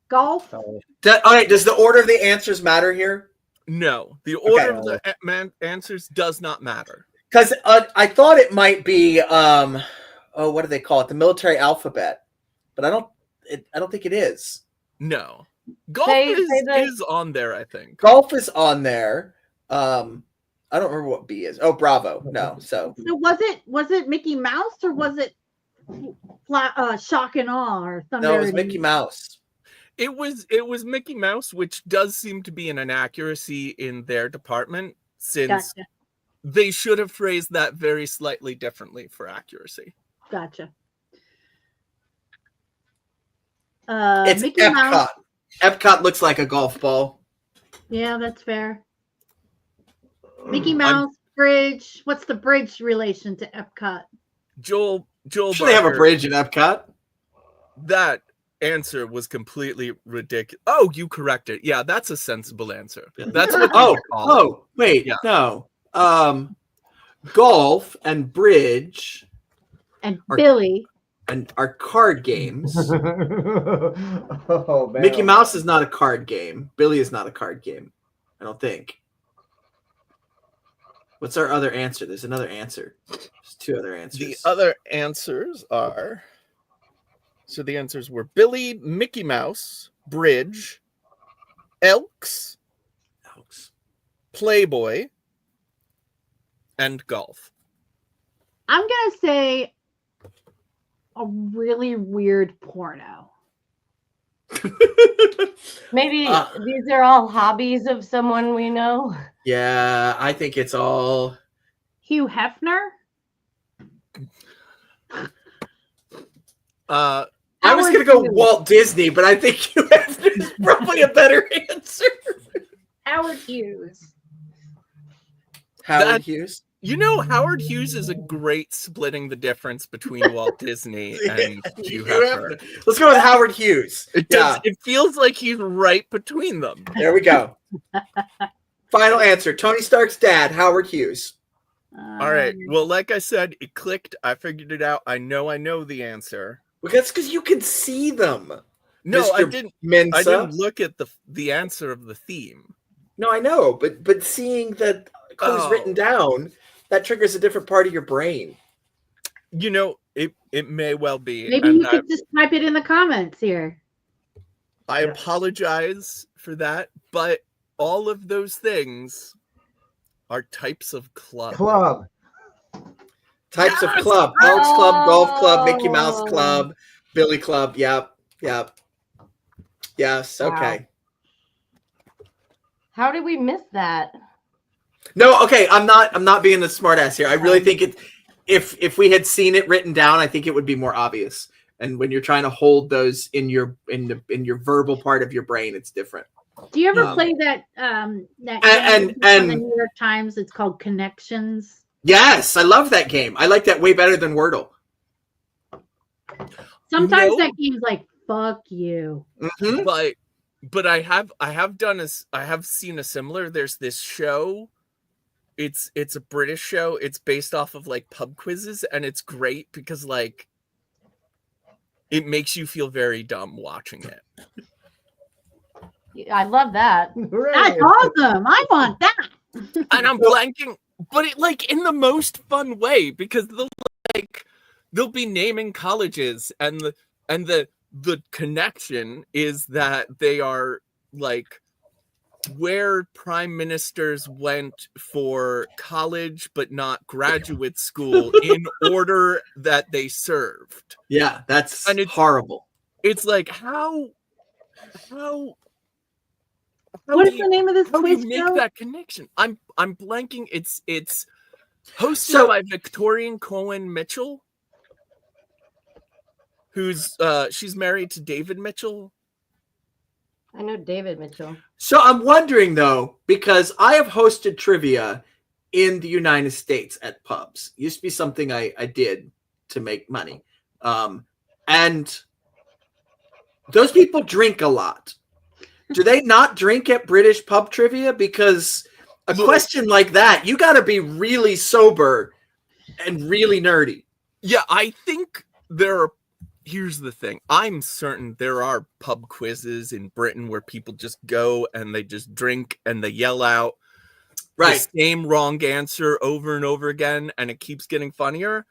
Golf. All right. Does the order of the answers matter here? No, the order of the answers does not matter. Because I thought it might be what do they call it? The military alphabet, but I don't think it is. No, golf Say is on there. I think. Golf is on there. I don't remember what B is. Oh, Bravo. No. So So was it Mickey Mouse or was it Shock and Awe or something? no, it was Mickey Mouse. It was Mickey Mouse, which does seem to be an inaccuracy in their department, since Gotcha. they should have phrased that very slightly differently for accuracy. Gotcha. It's Mickey Epcot. Mouse. Epcot looks like a golf ball. Yeah, that's fair. Mickey Mouse Bridge. What's the bridge relation to Epcot? Joel Should they have a Barker, bridge in Epcot? That answer was completely ridiculous. Oh, you corrected. Yeah, that's a sensible answer. That's what they would call it. Oh, wait, Yeah. no. Golf and bridge And Or- Billy. and are card games. Oh, man. Mickey Mouse is not a card game. Billy is not a card game. I don't think. What's our other answer? There's another answer. There's two other answers. The other answers are. So the answers were Billy, Mickey Mouse, Bridge, Elks, Elks. Playboy, and golf. I'm gonna say a really weird porno. Maybe Uh, these are all hobbies of someone we know. Yeah, I think it's all. Hugh Hefner. Uh, I was going to go Walt Disney, but I think you have probably a better answer. Howard Hughes. Howard That- Hughes. you know, Howard Hughes is a great splitting the difference between Walt Disney and Hugh Hefner. Let's go with Howard Hughes. It does. It feels like he's right between them. There we go. Final answer. Tony Stark's dad, Howard Hughes. All right. Well, like I said, it clicked. I figured it out. I know the answer. Well, that's because you can see them. No, I Mr. didn't. Mensa. I didn't look at the answer of the theme. No, I know, but seeing that clues Oh. written down, that triggers a different part of your brain. You know, it may well be. Maybe and you could just type it in the comments here. I apologize for that, but all of those things are types of club. Club. Types of Yes! club: Elks Club, Golf Club, Mickey Mouse Oh. Club, Billy Club. Yep. Yes. Wow. Okay. How did we miss that? No. Okay. I'm not being a smartass here. I really think it. If we had seen it written down, I think it would be more obvious. And when you're trying to hold those in your verbal part of your brain, it's different. Do you ever play that game on the New York Times? It's called Connections. Yes, I love that game. I like that way better than Wordle. Sometimes that game's like, fuck you. Mm-hmm. But I have seen a similar. There's this show. It's a British show. It's based off of like pub quizzes, and it's great because like it makes you feel very dumb watching it. I love that. That's awesome. I want that. And I'm blanking, but it like in the most fun way because they'll be naming colleges, and the connection is that they are like where prime ministers went for college but not graduate school in order that they served. Yeah, that's and it's horrible. It's like how what is the name of this how do quiz you make show? that connection? I'm blanking. It's hosted by Victoria Cohen Mitchell, who's she's married to David Mitchell. I know David Mitchell. So I'm wondering though, because I have hosted trivia in the United States at pubs. It used to be something I did to make money. And those people drink a lot. Do they not drink at British pub trivia? Because a question like that, you got to be really sober and really nerdy. Yeah, I think there are. Here's the thing. I'm certain there are pub quizzes in Britain where people just go and they just drink and they yell out the same wrong answer over and over again, and it keeps getting funnier.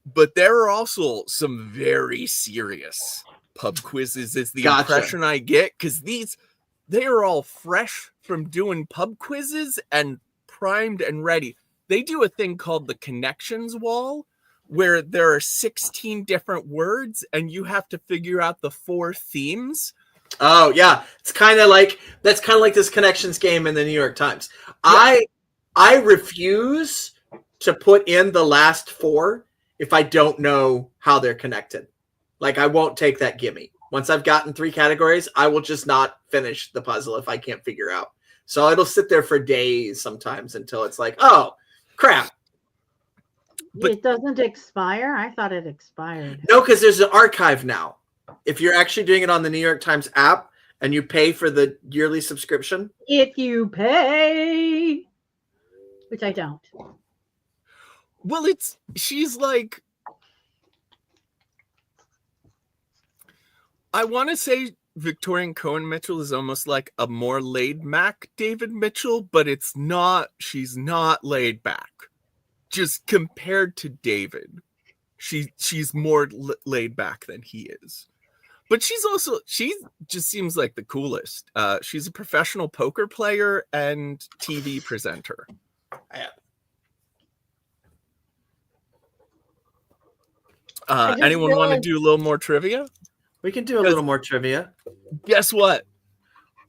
But there are also some very serious pub quizzes is the impression I get, because they are all fresh from doing pub quizzes and primed and ready. They do a thing called the connections wall, where there are 16 different words and you have to figure out the 4 themes. Oh yeah, that's kind of like this connections game in the New York Times. Yeah. I refuse to put in the last 4 if I don't know how they're connected. Like I won't take that gimme. Once I've gotten 3 categories, I will just not finish the puzzle if I can't figure out. So it'll sit there for days sometimes until it's like, oh crap. But it doesn't expire? I thought it expired. No, because there's an archive now. If you're actually doing it on the New York Times app and you pay for the yearly subscription. If you pay, which I don't. Well, she's like, I want to say Victoria Cohen Mitchell is almost like a more laid back David Mitchell, but it's not, she's not laid back. Just compared to David, she's more laid back than he is. But she just seems like the coolest. She's a professional poker player and TV presenter. Anyone want to do a little more trivia? We can do a little more trivia. Guess what?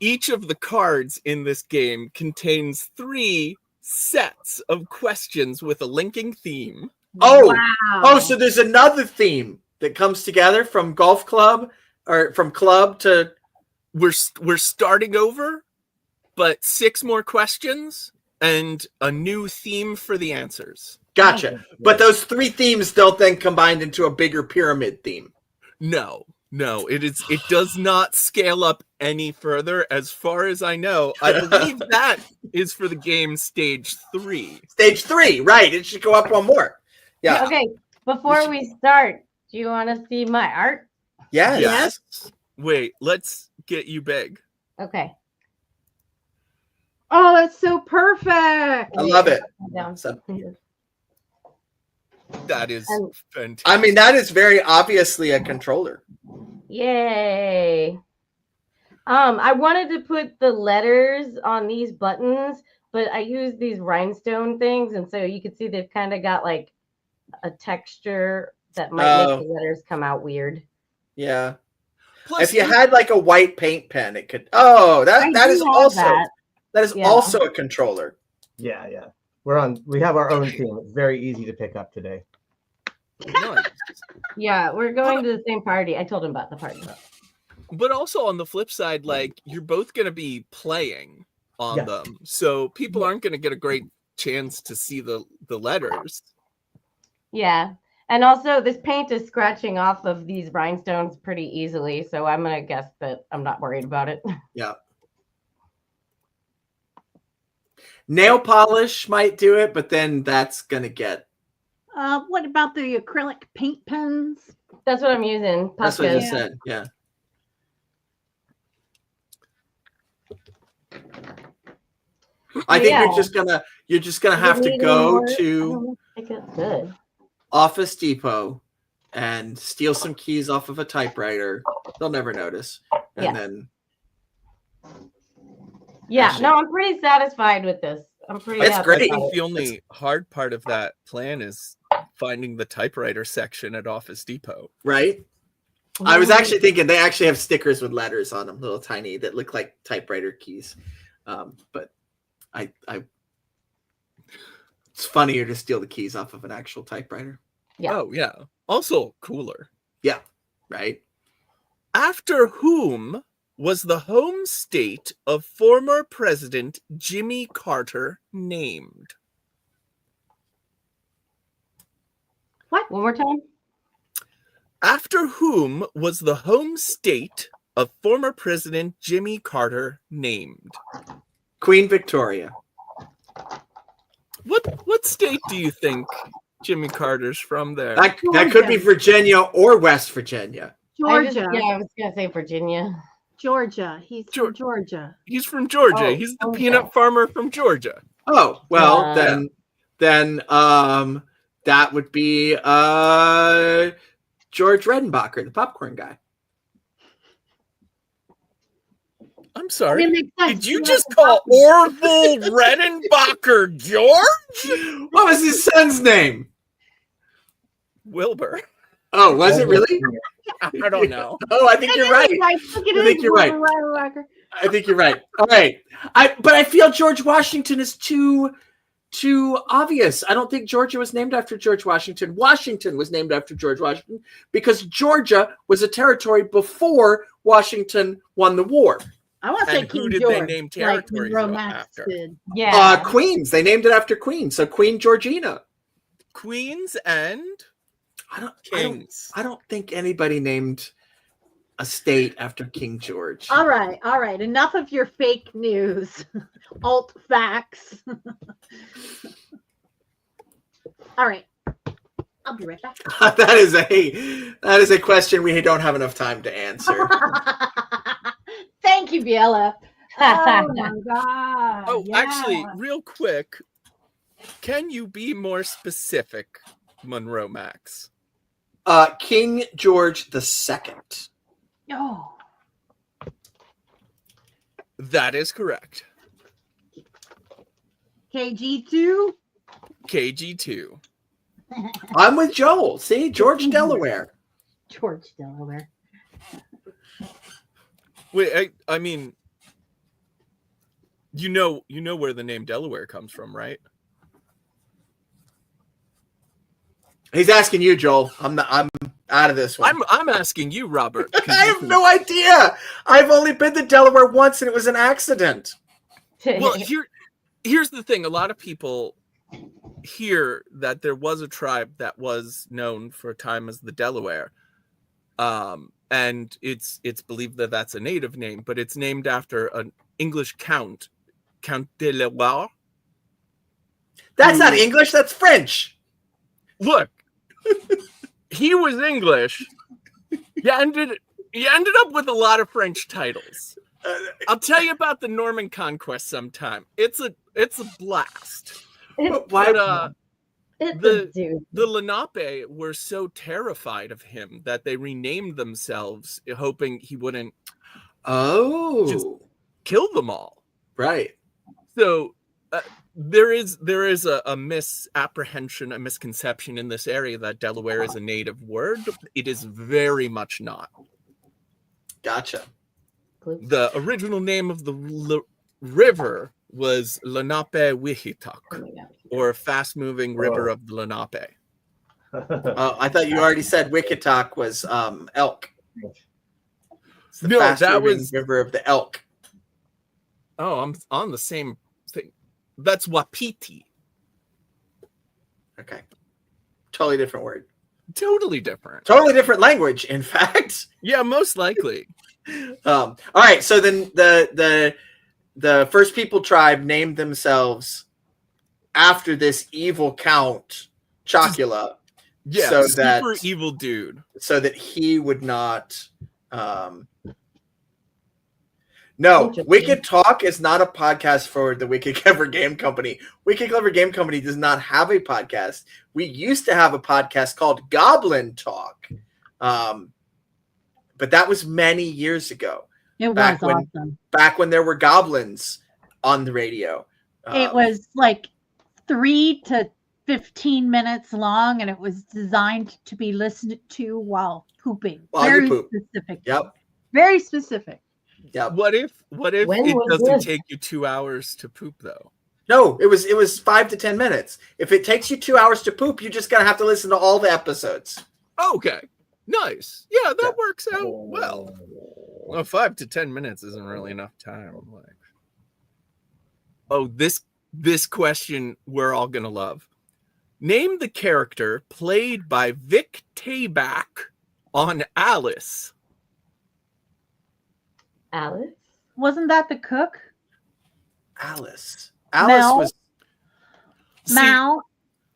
Each of the cards in this game contains 3 sets of questions with a linking theme. Oh, wow. Oh, so there's another theme that comes together from golf club or from club to. We're starting over, but 6 more questions and a new theme for the answers. Gotcha. But those 3 themes don't then combine into a bigger pyramid theme. No, it does not scale up any further. As far as I know, I believe that is for the game stage 3. Stage 3, right. It should go up 1 more. Yeah. Okay, before we start, do you want to see my art? Yes. Wait, let's get you big. Okay. Oh, that's so perfect. I love it. That is fantastic. I mean, that is very obviously a controller. Yay. I wanted to put the letters on these buttons, but I used these rhinestone things, and so you can see they've kind of got like a texture that might make the letters come out weird. Yeah. Plus, If you had like a white paint pen, it could. Oh, that I is do have also that. that is Yeah. also a controller. Yeah, yeah. We have our own team. It's very easy to pick up today. nice. Yeah, we're going to the same party. I told him about the party. But also on the flip side, like you're both going to be playing on Yeah. them, so people aren't going to get a great chance to see the letters. Yeah. And also, this paint is scratching off of these rhinestones pretty easily. So I'm going to guess that I'm not worried about it. Yeah. Nail polish might do it, but then that's gonna get. What about the acrylic paint pens? That's what I'm using. That's what you Posca. said. Yeah. I think Yeah. you're just gonna have to Need go more? to I think it's good. Office Depot and steal some keys off of a typewriter. They'll never notice. And Yeah. then Yeah, Actually- no, I'm pretty satisfied with this. I'm pretty It's happy great. I about think it. the only hard part of that plan is finding the typewriter section at Office Depot. right? I was actually thinking they actually have stickers with letters on them, little tiny that look like typewriter keys. But I it's funnier to steal the keys off of an actual typewriter, Yeah. Oh yeah. Also cooler. right? After whom was the home state of former President Jimmy Carter named? One more time. After whom was the home state of former President Jimmy Carter named? Queen Victoria. What state do you think Jimmy Carter's from there? That could be Virginia or West Virginia. Georgia. I was going to say Virginia. Georgia. He's from Georgia. He's from Georgia. Oh, He's the okay. peanut farmer from Georgia. Oh, well, Yeah. then that would be George Redenbacher, the popcorn guy. I'm It sorry. makes sense. Did you just call Orville Redenbacher George? What was his son's name? Wilbur. Oh, was it really? I don't know. Oh, I think you're right. I think you're right. I think you're right. All right. But I feel George Washington is too obvious. I don't think Georgia was named after George Washington. Washington was named after George Washington because Georgia was a territory before Washington won the war. I want to say And who King did George, they name like territories Monroe Max after? did. Yeah. Queens. They named it after Queen. So Queen Georgina. Queens and Kings. I don't think anybody named a state after King George. All right. Enough of your fake news, alt facts. All right, I'll be right back. that is a question we don't have enough time to answer. Thank you, BLF. Oh my god. Oh, yeah. actually, real quick, can you be more specific, Monroe Max? King George II. Oh. That is correct. KG2. KG2. I'm with Joel. See, George Delaware. George Delaware. Wait, I mean, you know where the name Delaware comes from, right? He's asking you, Joel. I'm out of this one. I'm asking you, Robert. 'cause I you have can- no idea. I've only been to Delaware once, and it was an accident. Well, here's the thing. A lot of people hear that there was a tribe that was known for a time as the Delaware. And it's believed that that's a native name, but it's named after an English count, Count de Loire. That's not English. That's French. Look, he was English. He ended up with a lot of French titles. I'll tell you about the Norman conquest sometime. It's a blast. Why? It's the- a dude. The Lenape were so terrified of him that they renamed themselves, hoping he wouldn't Oh, Just- kill them all. right. So there is a misapprehension, a misconception in this area that Delaware is a native word. It is very much not. Gotcha. The original name of the river was Lenape-Wihitok, or fast-moving river of the Lenape. Oh, I thought you already said Wichita was elk. It's the No, that fast-moving was- river of the elk. Oh, I'm on the same thing. That's Wapiti. Okay. Totally different word. Totally different. Totally different language, in fact. Yeah, most likely. All right, so then the First People tribe named themselves after this evil count, Chocula, Yeah, So super that- evil dude. so that he would not. No, Interesting. Wicked Talk is not a podcast for the Wicked Clever Game Company. Wicked Clever Game Company does not have a podcast. We used to have a podcast called Goblin Talk, but that was many years ago. It was Back when- awesome. Back when there were goblins on the radio. It was like 3 to 15 minutes long, and it was designed to be listened to while pooping. While you Very poop. specific. Yep. Very specific. Yep. What if When it was doesn't this? take you 2 hours to poop though? No, it was 5 to 10 minutes. If it takes you 2 hours to poop, you're just gonna have to listen to all the episodes. Okay. Nice. Yeah, that Yeah. works out well. Well, 5 to 10 minutes isn't really enough time. Like, oh, this question we're all gonna love. Name the character played by Vic Tayback on Alice. Alice? Wasn't that the cook? Alice Mel? was See, Mal?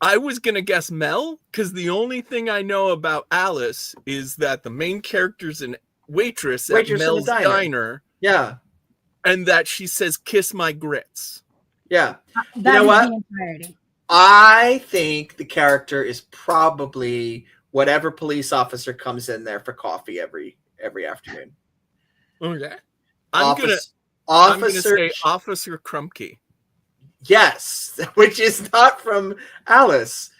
I was gonna guess Mel, because the only thing I know about Alice is that the main character's an waitress at Waitress in the Mel's diner. diner, yeah, and that she says "kiss my grits." yeah. That know is what? the entirety. I think the character is probably whatever police officer comes in there for coffee every afternoon. Okay, I'm gonna Officer, say Officer Krumke. yes, which is not from Alice,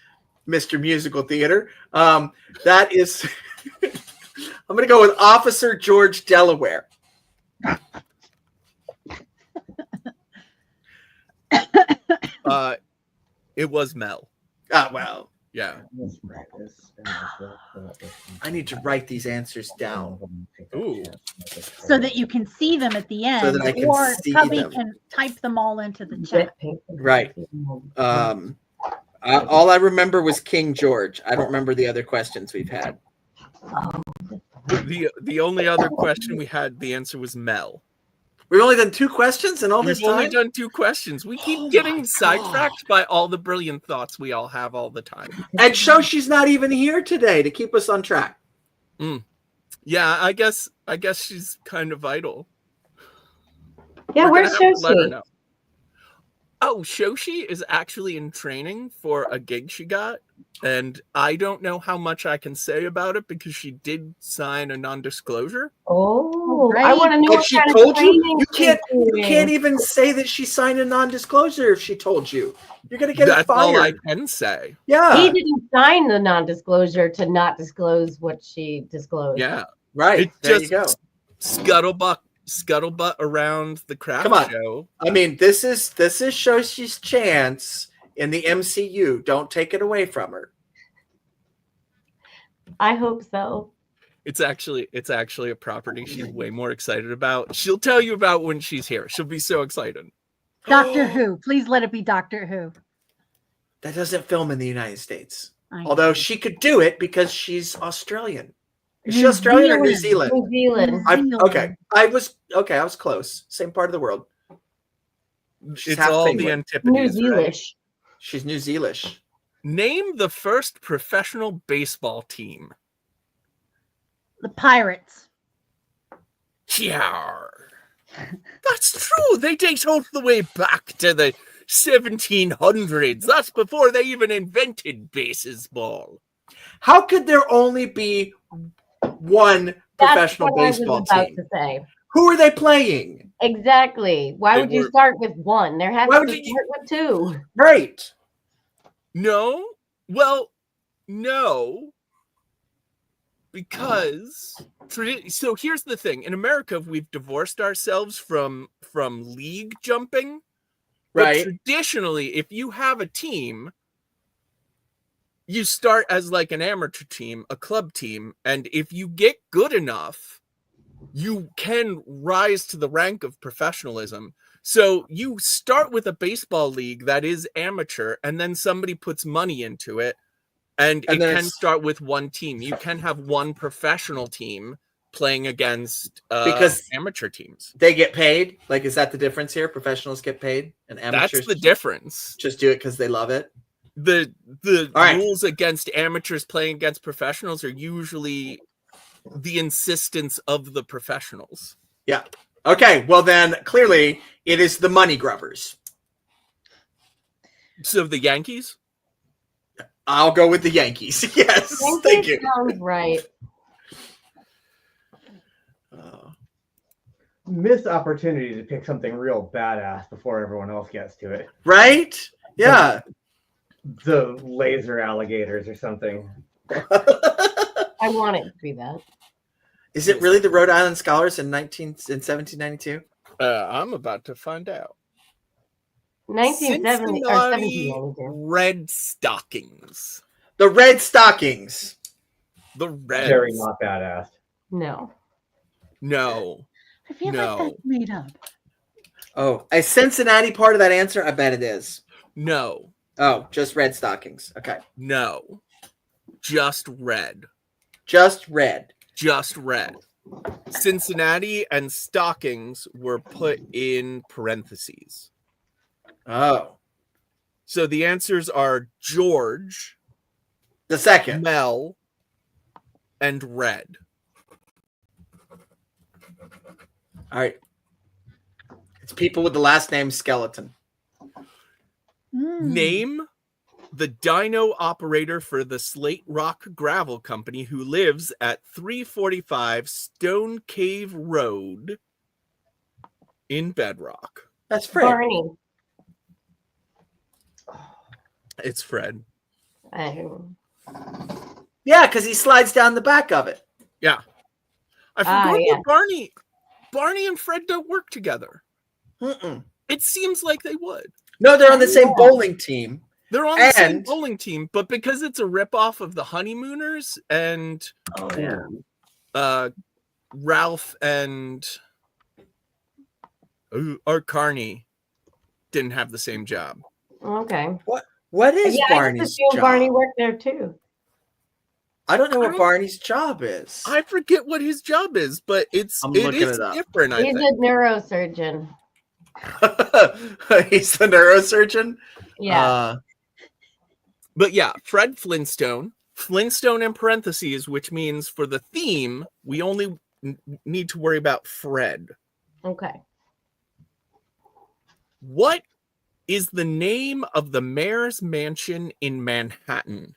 Mr. Musical Theater. That is, I'm going to go with Officer George Delaware. It was Mel. Ah, well, Yeah. I need to write these answers down. Ooh. So that you can see them at the end, that I can or see Cubby them. can type them all into the chat. Right. All I remember was King George. I don't remember the other questions we've had. The only other question we had, the answer was Mel. We've only done 2 questions in all this We've only time. done 2 questions. We keep Oh getting my sidetracked by all the brilliant thoughts we all have all the time. And Shoshi's not even here today to keep us on track. Yeah, I guess she's kind of vital. Yeah, We're where's gonna have to let her Shoshi? know. Oh, Shoshi is actually in training for a gig she got, and I don't know how much I can say about it because she did sign a non-disclosure. Oh, I Right. want to know But what she kind of told you? training You can't she's you doing. can't even say that she signed a non-disclosure if she told you. You're gonna get her That's all I fired. can say. Yeah. He didn't sign the non-disclosure to not disclose what she disclosed. Yeah, Right. it There just you go. scuttlebutt around the craft Come on. show. I mean, this is Shoshi's chance in the MCU. Don't take it away from her. I hope so. It's actually a property she's way more excited about. She'll tell you about when she's here. She'll be so excited. Doctor Who. Please let it be Doctor Who. That doesn't film in the United States. I Although know. she could do it because she's Australian. Is she New Australian or New Zealand. Zealand? New Zealand. Okay. I was close. Same part of the world. She's It's half all the penguin. New antipodes, right? Zealand. She's New Zealish. Name the first professional baseball team. The Pirates. Yeah, that's true. They date all the way back to the 1700s. That's before they even invented baseball. How could there only be one That's professional what I was baseball about team? to say. Who are they playing? Exactly. Why They would you were- start with one? There has Why to would be you- start with two. Right. No. Well, no. Because so here's the thing. In America, we've divorced ourselves from league jumping. But Right. traditionally, if you have a team, you start as like an amateur team, a club team, and if you get good enough, you can rise to the rank of professionalism. So you start with a baseball league that is amateur, and then somebody puts money into it, and it then can it's- start with one team. You can have one professional team playing against Because amateur teams. they get paid. Like, is that the difference here? Professionals get paid, and amateurs That's the difference. just do it because they love it. The All right. rules against amateurs playing against professionals are usually the insistence of the professionals. Yeah. Okay. Well, then clearly it is the money grubbers. So the Yankees? I'll go with the Yankees. Yes. Thank you. Sounds right. Missed opportunity to pick something real badass before everyone else gets to it. Right? Yeah. The laser alligators or something. I want it to be that. Is it really the Rhode Island Scholars in 1792? I'm about to find out. 1970 or Cincinnati 1792. Red Stockings. The Red Stockings. The Reds. Very not badass. No. No. I feel No. like that's made up. Oh, is Cincinnati part of that answer? I bet it is. No. Oh, just Red Stockings. Okay. No. Just red. Just red. Just red. Cincinnati and Stockings were put in parentheses. Oh. So the answers are George, The second. Mel, and Red. All right. It's people with the last name Skeleton. Name the dyno operator for the Slate Rock Gravel Company who lives at 345 Stone Cave Road in Bedrock. That's Fred. Barney. It's Fred. Yeah, because he slides down the back of it. Yeah. I forgot yeah. that Barney and Fred don't work together. Mm-mm. It seems like they would. No, they're on the same bowling team. They're on the same And- bowling team, but because it's a ripoff of the Honeymooners and Oh, yeah. Ralph and Art Carney didn't have the same job. Okay. What is Yeah, I just Barney's assumed job? Barney worked there too. I don't know I what don't- Barney's job is. I forget what his job is, but it I'm is looking it up. different, I He's think. a neurosurgeon. He's the neurosurgeon. Yeah. But yeah, Fred Flintstone. Flintstone in parentheses, which means for the theme, we only need to worry about Fred. Okay. What is the name of the mayor's mansion in Manhattan?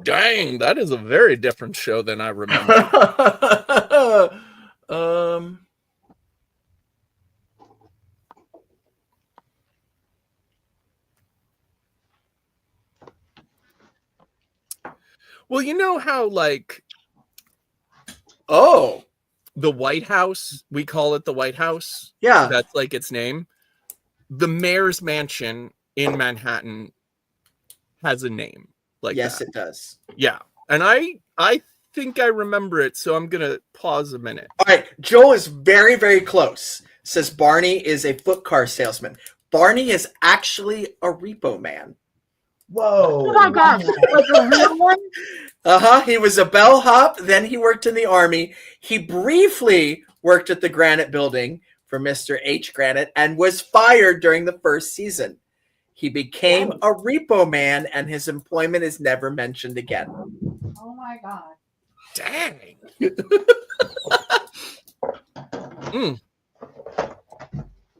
Dang, that is a very different show than I remember. Well, you know how, like, Oh, the White House, we call it the White House. yeah. That's like its name. The mayor's mansion in Manhattan has a name like Yes, that. it does. Yeah. And I think I remember it, so I'm going to pause a minute. All right, Joel is very, very close. Says Barney is a foot car salesman. Barney is actually a repo man. Whoa. Oh my god, like a real one? He was a bellhop. Then he worked in the army. He briefly worked at the Granite Building for Mr. H. Granite and was fired during the first season. He became a repo man, and his employment is never mentioned again. Oh my god. Dang.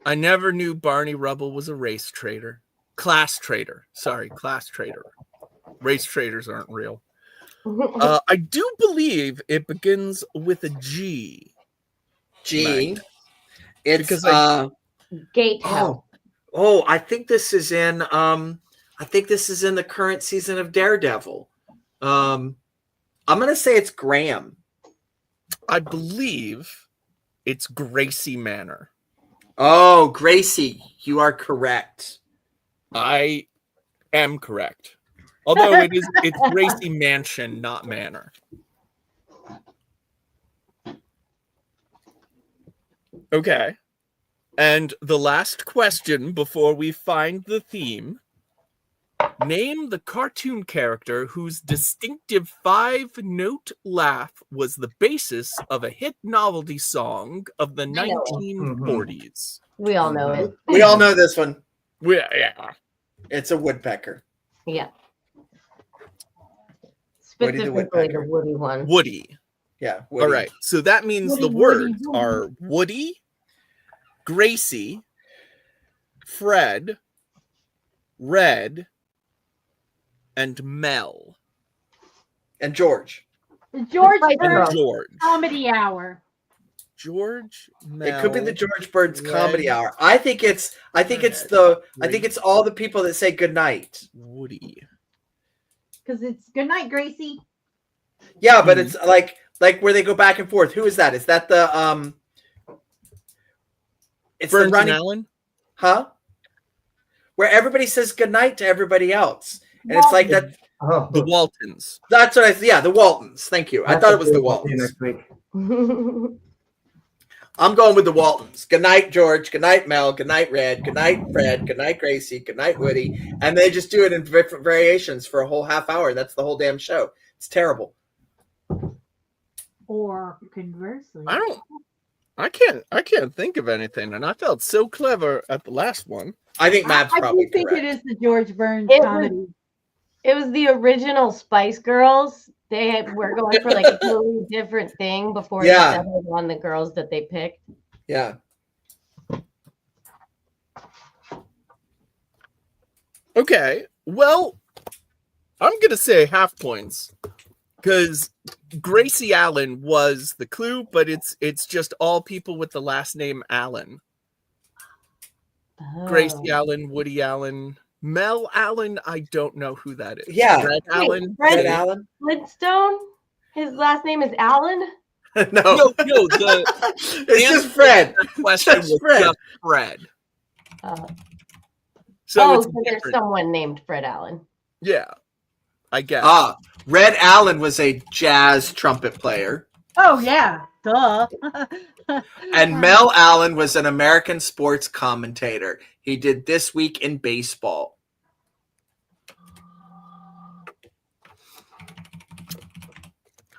I never knew Barney Rubble was a race trader. Class trader. Sorry, class trader. Race traders aren't real. I do believe it begins with a G. G. Magda. It's Because I- Gatehouse. Oh, I think this is in the current season of Daredevil. I'm gonna say it's Graham. I believe it's Gracie Manor. Oh, Gracie, you are correct. I am correct. Although it's Gracie Mansion, not Manor. Okay. And the last question before we find the theme. Name the cartoon character whose distinctive 5-note laugh was the basis of a hit novelty song of the I know. 1940s. We all know it. We all know this one. Yeah. It's a woodpecker. Yeah. Woody the Specifically Woodpecker. the Woody one. Woody. Yeah. All right. So that means Woody, the Woody, words Woody. are Woody, Gracie, Fred, Red, and Mel. And George. George Right, Burns girl. George. Comedy Hour. George, Mel. It could be the George Burns Red. Comedy Hour. I think it's all the people that say good night. Woody. Because it's good night, Gracie. Yeah, but it's like where they go back and forth. Who is that? Is that the it's Burns the running, and Allen? huh? Where everybody says good night to everybody else. And it's like that. Oh, The Waltons. That's what the Waltons. Thank you. I thought it was the See you Waltons. next week. I'm going with the Waltons. Good night, George. Good night, Mel. Good night, Red. Good night, Fred. Good night, Gracie. Good night, Woody. And they just do it in different variations for a whole half hour. That's the whole damn show. It's terrible. Or conversely. I can't think of anything, and I felt so clever at the last one. I think Mav's I probably do think correct. it is the George Burns It was- comedy. It was the original Spice Girls. They were going for like a totally different thing before Yeah. they settled on the girls that they picked. Yeah. Okay, well, I'm gonna say half points because Gracie Allen was the clue, but it's just all people with the last name Allen. Gracie Oh. Allen, Woody Allen, Mel Allen. I don't know who that is. Yeah. Red Wait, Allen. Fred Red Allen? Flintstone? His last name is Allen? No. No, the It's just Fred. question Just was Fred. just Fred. So So it's there's different. someone named Fred Allen. Yeah, I guess. Red Allen was a jazz trumpet player. Oh, yeah. Duh. And Mel Allen was an American sports commentator. He did This Week in Baseball.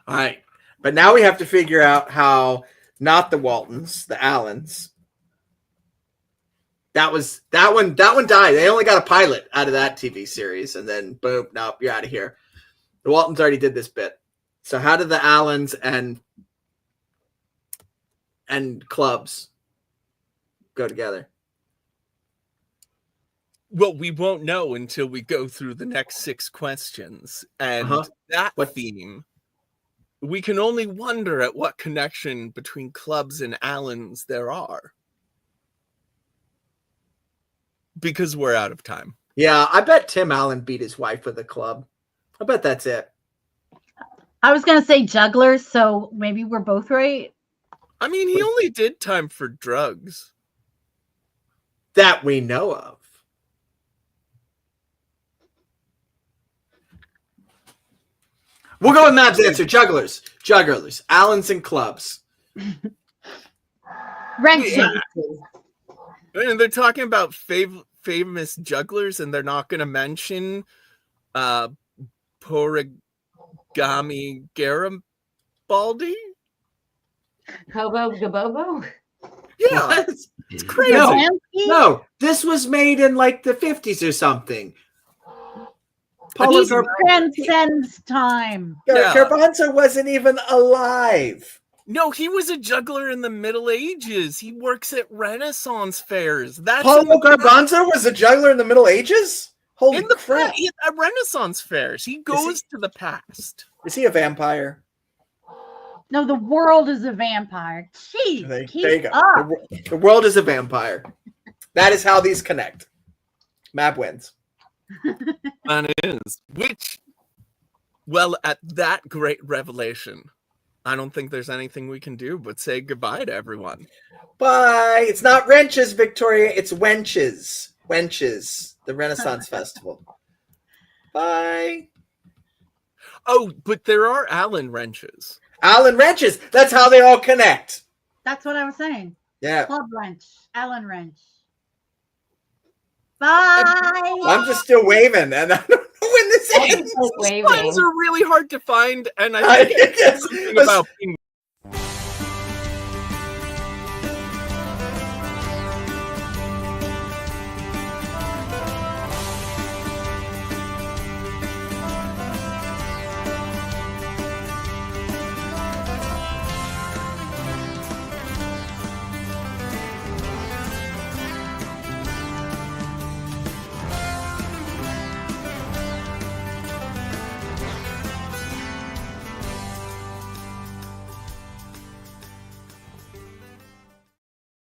All right. But now we have to figure out how not the Waltons, the Allens. That one died. They only got a pilot out of that TV series, and then boom, nope, you're out of here. The Waltons already did this bit. So how did the Allens and clubs go together? Well, we won't know until we go through the next 6 questions. And that theme, we can only wonder at what connection between clubs and Allens there are. Because we're out of time. Yeah, I bet Tim Allen beat his wife with a club. I bet that's it. I was going to say jugglers, so maybe we're both right. I mean, he only did time for drugs. That we know of. We'll go with Mav's answer. Jugglers. Jugglers. Allens and clubs. Wrenching. And they're talking about famous jugglers, and they're not going to mention Porigami Garibaldi? Hobo Gabobo? Yeah, What? it's crazy. No. No, this was made in like the 50s or something. Paulo He transcends time. Yeah. Garbanzo wasn't even alive. No, he was a juggler in the Middle Ages. He works at Renaissance fairs. That's Paulo Garbanzo was a juggler in the Middle Ages? Holy In the crap! at Renaissance fairs, he goes to the past. Is he a vampire? No, the world is a vampire. Gee, There keep you go. up. The world is a vampire. That is how these connect. Mab wins. That is. Which, well, at that great revelation, I don't think there's anything we can do but say goodbye to everyone. Bye. It's not wrenches, Victoria. It's wenches. Wenches. The Renaissance Festival. Bye. Oh, but there are Allen wrenches. Allen wrenches. That's how they all connect. That's what I was saying. Yeah. Club wrench, Allen wrench. Bye. I'm just still waving, and I don't know when this I'm ends. just, like, Signs waving. are really hard to find, and I think Yes. it's something about being